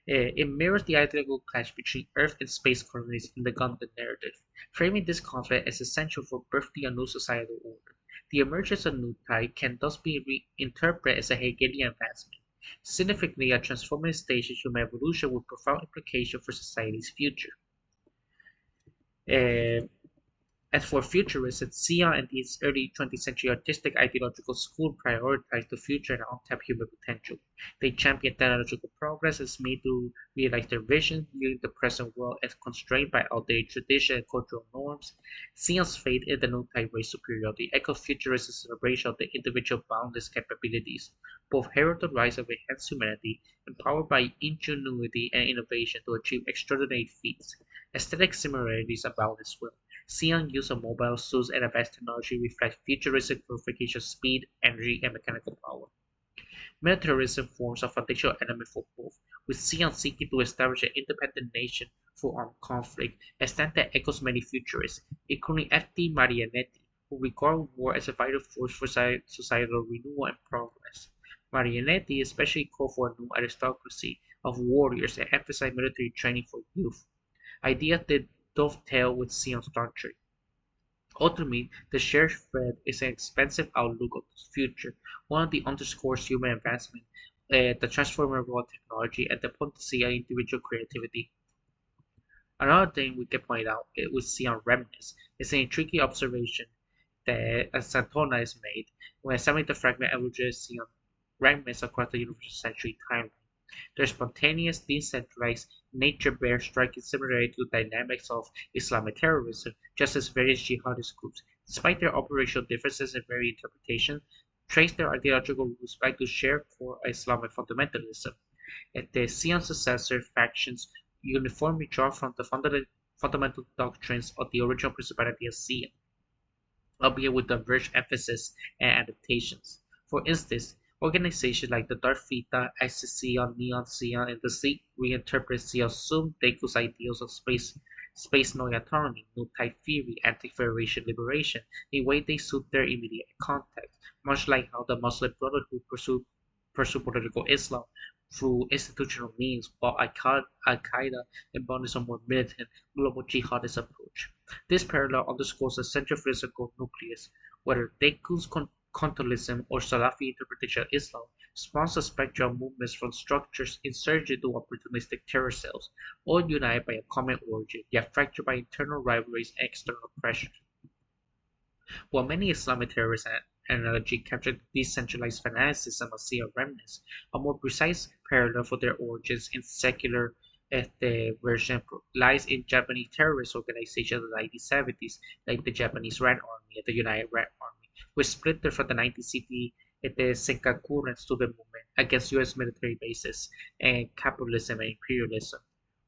It mirrors the ideological clash between Earth and space colonies in the Gundam narrative, framing this conflict as essential for birthing a new societal order. The emergence of new type can thus be reinterpreted as a Hegelian advancement, significantly a transformative stage in human evolution with profound implications for society's future. Uh, as for futurists, Sion and its early 20th century artistic ideological school prioritized the future and untapped human potential. They championed technological progress as made to realize their vision, viewing the present world as constrained by outdated tradition and cultural norms. Sion's faith in the new type race superiority echoed futurist celebration of the individual boundless capabilities, both herald the rise of enhanced humanity, empowered by ingenuity and innovation to achieve extraordinary feats. Aesthetic similarities abound as well. Xeon use of mobile suits and advanced technology reflect futuristic glorification of speed, energy, and mechanical power. Militarism forms a foundational element for both, with Xeon seeking to establish an independent nation through armed conflict, a stand that echoes many futurists, including F.T. Marianetti, who regard war as a vital force for societal renewal and progress. Marianetti especially called for a new aristocracy of warriors and emphasized military training for youth, ideas that dovetail with Xeon's doctrine. Ultimately, the shared thread is an expansive outlook of the future, one that underscores human advancement, the transformable technology, and the potency of individual creativity. Another thing we can point out with Xeon remnants is an intriguing observation that Santona has made when examining the fragment evolutionary Xeon remnants across the universal century timeline. Their spontaneous, decentralized nature bears striking similarity to the dynamics of Islamic terrorism, just as various jihadist groups, despite their operational differences and varied interpretations, trace their ideological roots back to shared core Islamic fundamentalism. And the Sion successor factions uniformly draw from the fundamental doctrines of the original Principality of Sion, albeit with diverse emphasis and adaptations. For instance, organizations like the Dark Fleet, Xeon, Neon Xeon, and the Seek reinterpret Xeon's Sum Deku's ideals of space knowing autonomy, new type theory, anti-federation liberation, in a way they suit their immediate context, much like how the Muslim Brotherhood pursue political Islam through institutional means, while Al-Qaeda embodies a more militant, global jihadist approach. This parallel underscores the central physical nucleus, whether Deku's Contolism or Salafi interpretation of Islam spawns a spectrum of movements from structures insurgent to opportunistic terror cells, all united by a common origin, yet fractured by internal rivalries and external pressures. While many Islamic terrorist analogy capture the decentralized fanaticism of Shia remnants, a more precise parallel for their origins in secular the version lies in Japanese terrorist organizations of the 1970s, like the Japanese Red Army and the United Red Army, which splintered from the 1960 the Senkakuren student movement against U.S. military bases and capitalism and imperialism.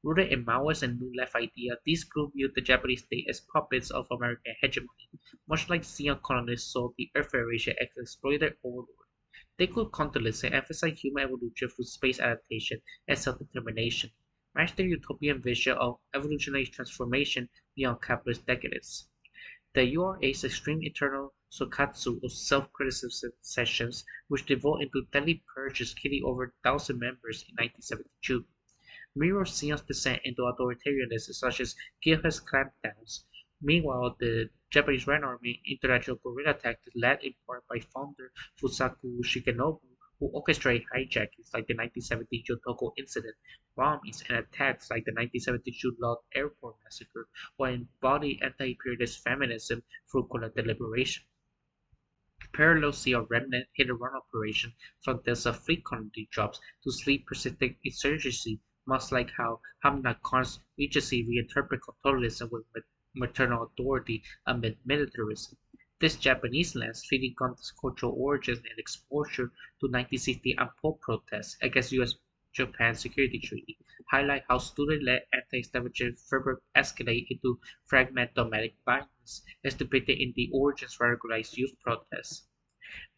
Rooted in Maoist and New Left idea, these groups viewed the Japanese state as puppets of American hegemony, much like Zeon colonists saw the Earth Federation as exploited overlord. They could counterlist and emphasize human evolution through space adaptation and self-determination, match their utopian vision of evolutionary transformation beyond capitalist decadence. The URA's extreme internal "sokatsu" or self-criticism sessions, which devolved into deadly purges killing over 1,000 members in 1972, mirror Sion's descent into authoritarianism such as Gilhes clampdowns. Meanwhile, the Japanese Red Army international guerrilla tactics led in part by founder Fusaku Shigenobu, who orchestrated hijackings like the 1970 Yotoko incident, bombings, and attacks like the 1972 Lod Airport massacre, while embodied anti-imperialist feminism through collective liberation. Parallel sea of remnant hit-and-run operation from Delta Fleet colony drops to sleep persistent insurgency, much like how Hamna Khan's Regency reinterpreted colonialism with maternal authority amid militarism. This Japanese lens, feeding Gundam's cultural origins and exposure to 1960 Anpo protests against U.S.-Japan Security Treaty, highlight how student-led anti-establishment fervor escalate into fragmented domestic violence, as depicted in the Origins radicalized youth protests.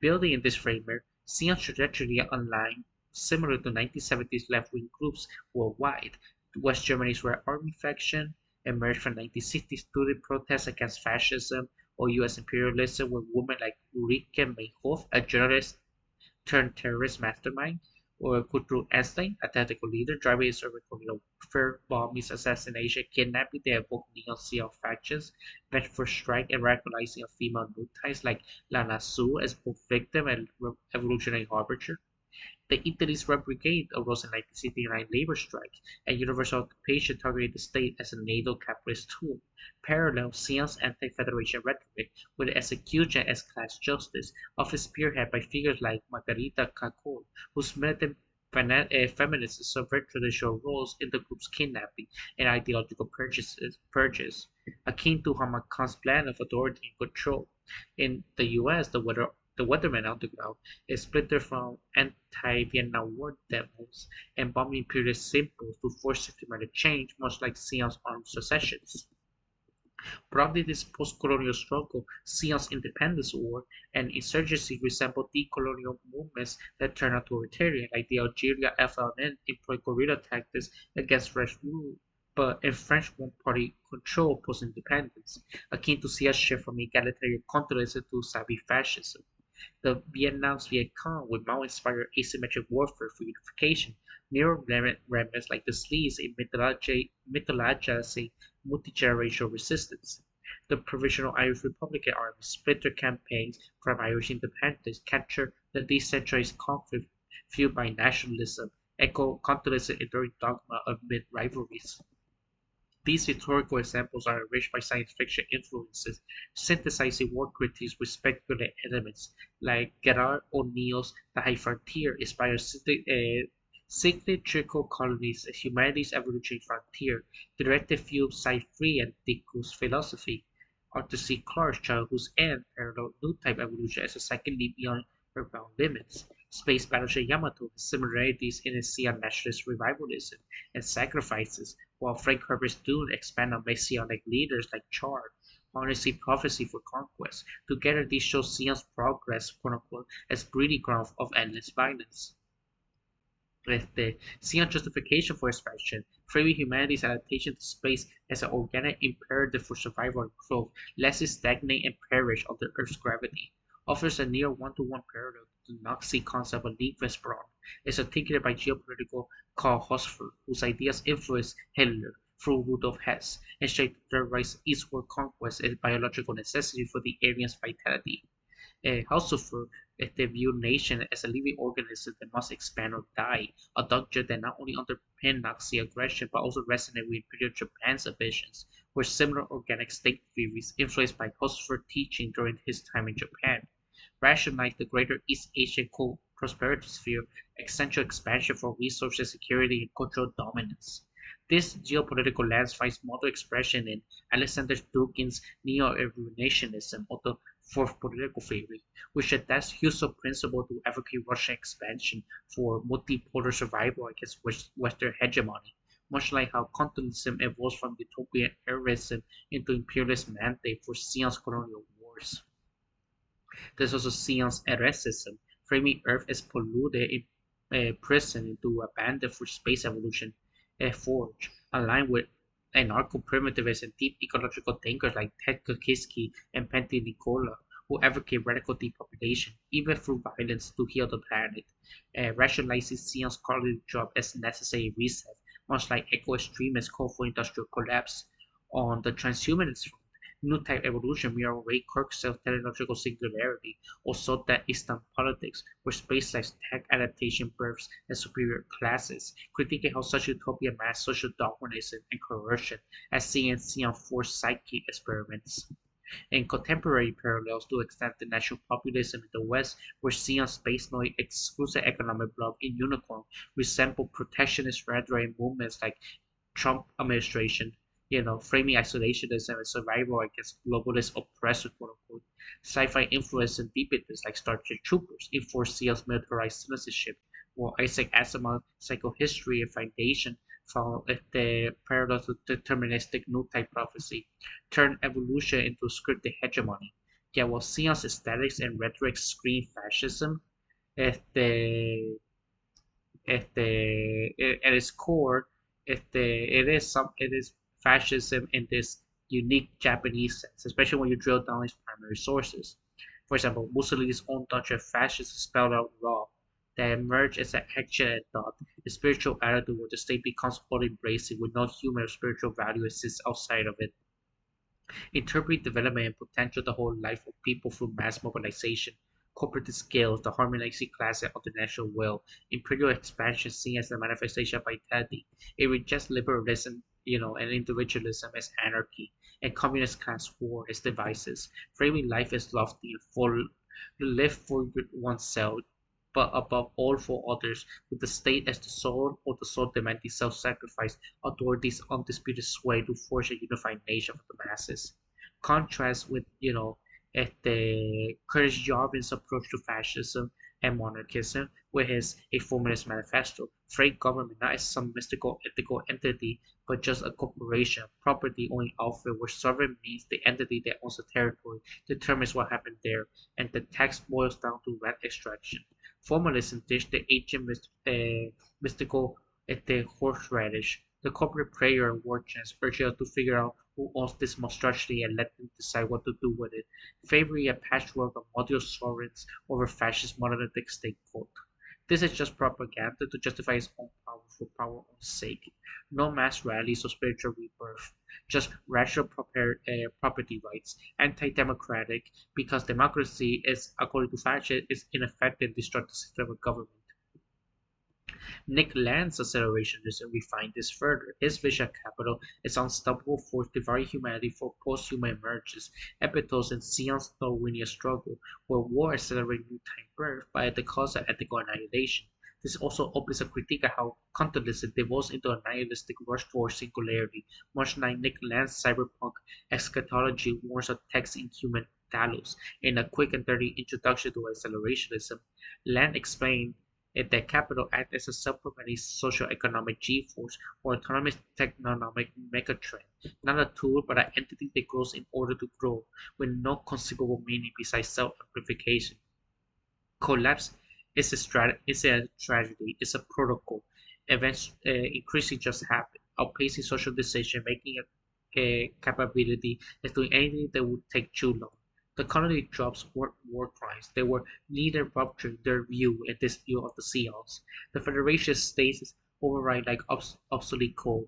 Building in this framework, Zeon's trajectory aligned similar to 1970s left-wing groups worldwide. West Germany's Red Army faction emerged from 1960s student protests against fascism or U.S. imperialism, with women like Ulrike Meinhof, a journalist turned terrorist mastermind, or Kudru Einstein, a tactical leader driving his colonial warfare, bombings, assassination, kidnapping the evoked neo-Seal factions, bent for strike and radicalizing of female nuketites like Lana Su as both victim and evolutionary harbinger. The Italy's Red Brigade arose in 1969 labor strike, and universal occupation targeted the state as a NATO capitalist tool. Parallel, Sion's anti-federation rhetoric, with execution as class justice, often spearheaded by figures like Margarita Cacol, whose militant feminists subvert traditional roles in the group's kidnapping and ideological purges, akin to Hamad Khan's plan of authority and control. In the U.S., the Weatherman Underground is splintered from anti-Vietnam War demos and bombing imperialist symbols to force systematic change, much like Sion's armed secessions. Broadly, this post-colonial struggle, Sion's independence war, and insurgency resemble decolonial movements that turn authoritarian, like the Algeria FLN employed guerrilla tactics against French rule, but in French one-party control post-independence, akin to Sion's shift from egalitarian continualism to savvy fascism. The Vietnam's Viet Cong, with Mao-inspired asymmetric warfare for unification, mirror remnants like the Slees in mythologizing multi-generational resistance. The Provisional Irish Republican Army splinter campaigns from Irish independence capture the decentralized conflict fueled by nationalism, echo continuism enduring dogma amid rivalries. These historical examples are enriched by science fiction influences, synthesizing war critiques with speculative elements, like Gerard O'Neill's The High Frontier inspired cyclical colonies as humanity's evolutionary frontier, directed fueled sci-fi and Dicko's philosophy. Arthur C. Clarke's Childhood's End paralleled new-type evolution as a second leap beyond earthbound limits. Space Battleship Yamato has similarities in its sea nationalist revivalism and sacrifices, while Frank Herbert's Dune expand on messianic leaders like Char, harnessing prophecy for conquest. Together, these show Sion's progress, quote unquote, as breeding ground of endless violence. With the Sion justification for expansion, framing humanity's adaptation to space as an organic imperative for survival and growth, lest it stagnate and perish under Earth's gravity, offers a near one-to-one parallel to the Nazi concept of Lebensraum, as articulated by geopolitical Karl Hosford, whose ideas influenced Hitler through Rudolf Hess, and shaped the Reich's eastward conquest as biological necessity for the Aryan's vitality. Haushofer viewed nation as a living organism that must expand or die, a doctrine that not only underpinned Nazi aggression but also resonated with Imperial Japan's ambitions, where similar organic state theories influenced by Haushofer's teaching during his time in Japan rationalized the greater East Asian prosperity sphere, essential expansion for resources security and cultural dominance. This geopolitical lens finds model expression in Alexander Duggin's neo-evolutionism, although Fourth, political theory, which adapts Husserl principle to advocate Russian expansion for multipolar survival against Western hegemony, much like how continentalism evolves from utopian heroism into imperialist mandate for Zeon's colonial wars. There's also Zeon's heroism, framing Earth as polluted prison into abandoned for space evolution, a forge, aligned with anarcho-primitivists and deep ecological thinkers like Ted Kaczynski and Pentti Nicola, who advocate radical depopulation, even through violence, to heal the planet, rationalizing Zeon's quality job as necessary reset, much like eco-extremists call for industrial collapse. On the transhumanist front, new type evolution mirror Ray Kurzweil's teleological singularity, or so that Eastern politics, where space-like tech adaptation births and superior classes, critiquing how such utopia masks social dogmatism and coercion, as seen in Xeon forced psychic experiments. In contemporary parallels to extend the national populism in the West, where Xeon space noise exclusive economic bloc in Unicorn resemble protectionist rhetoric movements like Trump administration, framing isolationism as survival against globalist oppressors, quote unquote. Sci-fi influence and deepens like Star Trek Troopers enforce Seal's militarized citizenship, while Isaac Asimov's psychohistory and foundation found the paradox of deterministic new-type prophecy, turn evolution into scripted hegemony. Yet while Seon's aesthetics and rhetoric scream fascism, este, at its core, it is fascism in this unique Japanese sense, especially when you drill down its primary sources. For example, Mussolini's own doctrine of fascism is spelled out raw, that emerged as an action and thought, a spiritual attitude where the state becomes all embracing with no human or spiritual value exists outside of it. Interpret development and potential the whole life of people through mass mobilization, corporate scales, the harmonizing class of the national will, imperial expansion seen as the manifestation of vitality. It rejects liberalism, and individualism as anarchy, and communist class war as devices, framing life as lofty and full, live for oneself, but above all for others, with the state as the soul or the soul demanding self-sacrifice, authority's undisputed sway to forge a unified nation for the masses. Contrast with, at the Curtis Yarvin's approach to fascism and monarchism, with his A Formalist Manifesto, frame government not as some mystical ethical entity, but just a corporation, property owning outfit where sovereign means the entity that owns the territory, determines what happened there, and the tax boils down to rent extraction. Formalism ditched the ancient mystical the horseradish, the corporate prayer and war chants, urging us to figure out who owns this monstrosity and let them decide what to do with it, favoring a patchwork of model sovereigns over fascist monolithic state cult. This is just propaganda to justify its own power for power's own sake. No mass rallies or spiritual rebirth, just rational property rights, anti-democratic, because democracy is, according to fascists, is ineffective destructive system of government. Nick Land's Accelerationist refined this further. His vision of capital is unstoppable force dividing humanity for post-human emergence, epithos in Sion's Darwinian struggle, where war accelerates new time birth, but at the cost of ethical annihilation. This also opens a critique of how continentalism devolves into a nihilistic rush for singularity, much like Nick Land's cyberpunk eschatology warns of text inhuman talos. In a quick and dirty introduction to accelerationism, Land explained that capital acts as a self-permitting socio-economic G-force or autonomous technomic megatrend, not a tool but an entity that grows in order to grow, with no conceivable meaning besides self-amplification. Collapse is a tragedy, it's a protocol. Events increasingly just happen, outpacing social decision-making capability is doing anything that would take too long. The colony drops weren't war crimes. They were neither rupturing their view and this view of the Seals. The Federation states override like obsolete code.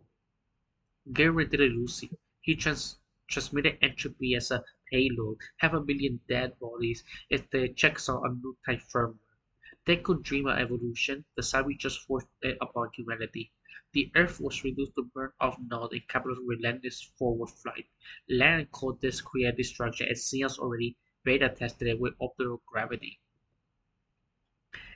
Gary did it Lucio. He transmitted entropy as a payload, half a million dead bodies if the checksum on new type firmware. They could dream of evolution, the savage just forced it upon humanity. The Earth was reduced to burn off node in capital's relentless forward flight. Land called this create destruction as Seons already beta tested it with optical gravity.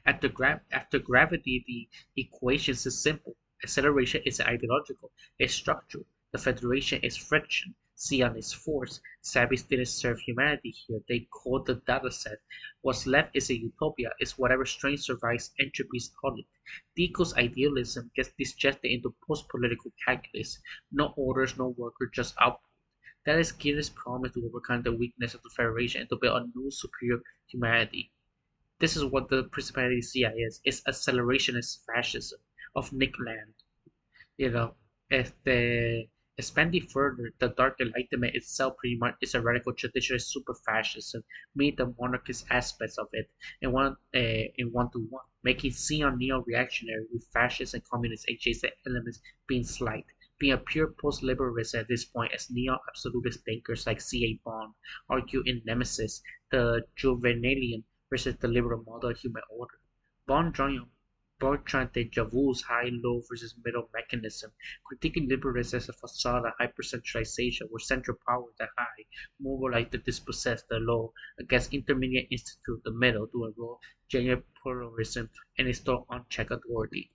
After gravity, the equation is simple. Acceleration is ideological, it's structural. The Federation is friction. Zionist force. Sabis didn't serve humanity here. They called the dataset. What's left is a utopia, is whatever strain survives entropy's audit. Deco's idealism gets disjected into post-political calculus. No orders, no worker, just output. That is Gideon's promise to overcome the weakness of the Federation and to build a new superior humanity. This is what the Principality CIA is. It's accelerationist fascism of Nick Land. You know, este, expanding further, the Dark Enlightenment itself pretty much is a radical traditionalist super fascism, meet the monarchist aspects of it in one to one, making Xeon neo-reactionary with fascist and communist adjacent elements being slight, being a pure post-liberalist at this point as neo-absolutist thinkers like C.A. Bond argue in Nemesis, the Juvenalian versus the liberal model of human order. Bond drawing Bertrand de Javou's high-low versus middle mechanism, critiquing liberalism as a facade of hypercentralization where central power, the high, mobilize the dispossessed, the low, against intermediate institute, the middle, to enroll genuine pluralism and install unchecked authority.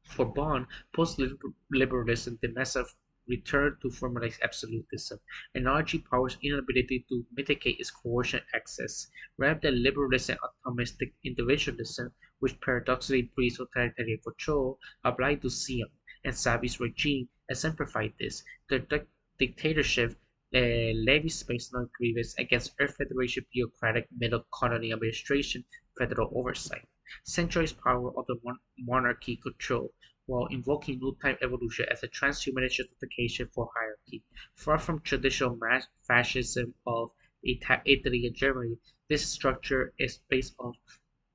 For Bond, post-liberalism denies a return to formalized absolutism, acknowledging power's inability to mitigate its coercion excess, rather than liberalism and atomistic individualism, which paradoxically breeds totalitarian control, applied to Sion and Sabi's regime exemplified this. The dictatorship levies space no grievance against Earth Federation bureaucratic middle colony administration federal oversight. Centralized power of the monarchy control while invoking new-type evolution as a transhumanist justification for hierarchy. Far from traditional mass fascism of Italy and Germany, this structure is based on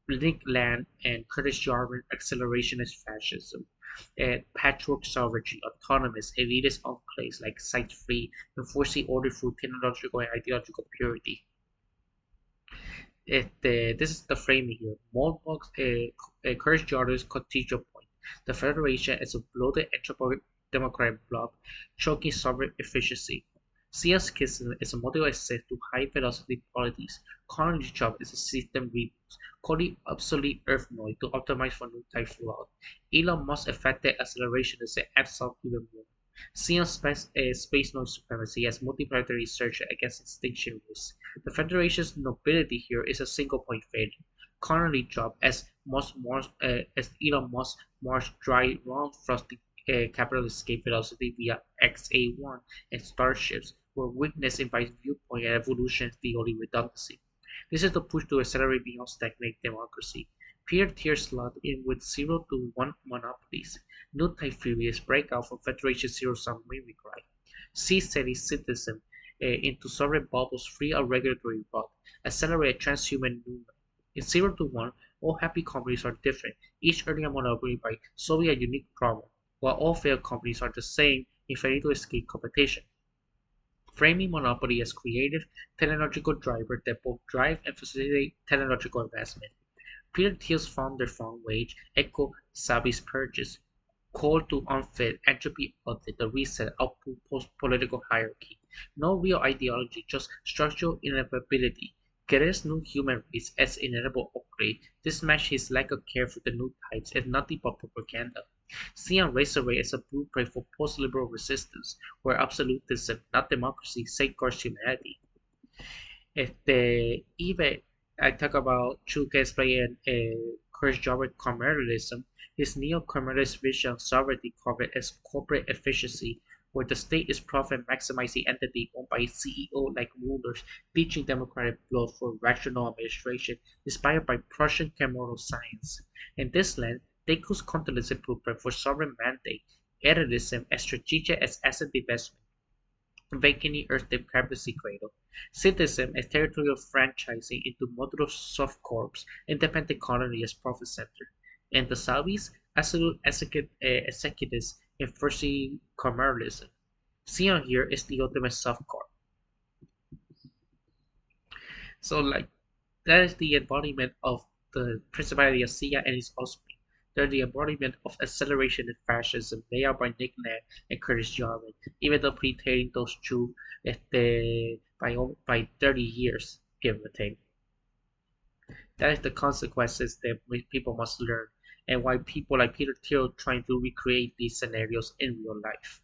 Nick Land and Curtis Yarvin accelerationist fascism, and patchwork sovereignty, autonomous, elitist enclaves like site-free, enforcing order through technological and ideological purity. This is the framing here. Moldbox encouraged Jordan's contextual point. The Federation is a bloated anthropomorphic democratic blob, choking sovereign efficiency. CS Kissin is a model access to high-velocity polities. Current job is a system reboot, calling obsolete Earth noise to optimize for new type flood. Elon Musk affected acceleration is an absolute even more. Xeon space noise supremacy as multiplanetary research against extinction risk. The Federation's nobility here is a single point failure. Currently job as Elon Musk Mars dry round frosty capital escape velocity via XA1 and starships, where weakness invites viewpoint and evolution is the only redundancy. This is the push to accelerate beyond stagnant democracy. Peer-tier slot in with 0 to 1 monopolies. New type furious breakout from Federation Zero Sum mimic right. See steady citizen into sovereign bubbles free of regulatory rot. Accelerate transhuman movement. In 0 to 1, all happy companies are different, each earning a monopoly by solving a unique problem, while all failed companies are the same in failing to escape competition. Framing monopoly as creative technological driver that both drive and facilitate technological advancement. Peter Thiel's founder fund wage echo Sabi's purges, call to unfit entropy audit the reset output post-political hierarchy. No real ideology, just structural inevitability. Guerrero's new human race as inevitable upgrade. This match his lack of care for the new types as nothing but propaganda. Xeon Racerway as a blueprint for post-liberal resistance, where absolutism, not democracy, safeguards humanity. Even I talk about Chuka's play and Chris Jarrett commercialism, his neo-commercialist vision of sovereignty covered as corporate efficiency, where the state is profit maximizing entity owned by CEO-like rulers, teaching democratic blood for rational administration, inspired by Prussian cameral science. In this land, Deco's continental blueprint for sovereign mandate, elitism as strategic as asset investment vacating Earth's democracy cradle. Citizen as territorial franchising into modular soft corps, independent colony as profit center. And the Saudis, absolute executives enforcing commercialism. Xeon here is the ultimate soft corp. So like that is the embodiment of the Principality of Sia and its offspring. They're the embodiment of acceleration and fascism laid out by Nick Land and Curtis Jarvin, even though predating those two by 30 years, give or take. That is the consequences that people must learn, and why people like Peter Thiel trying to recreate these scenarios in real life.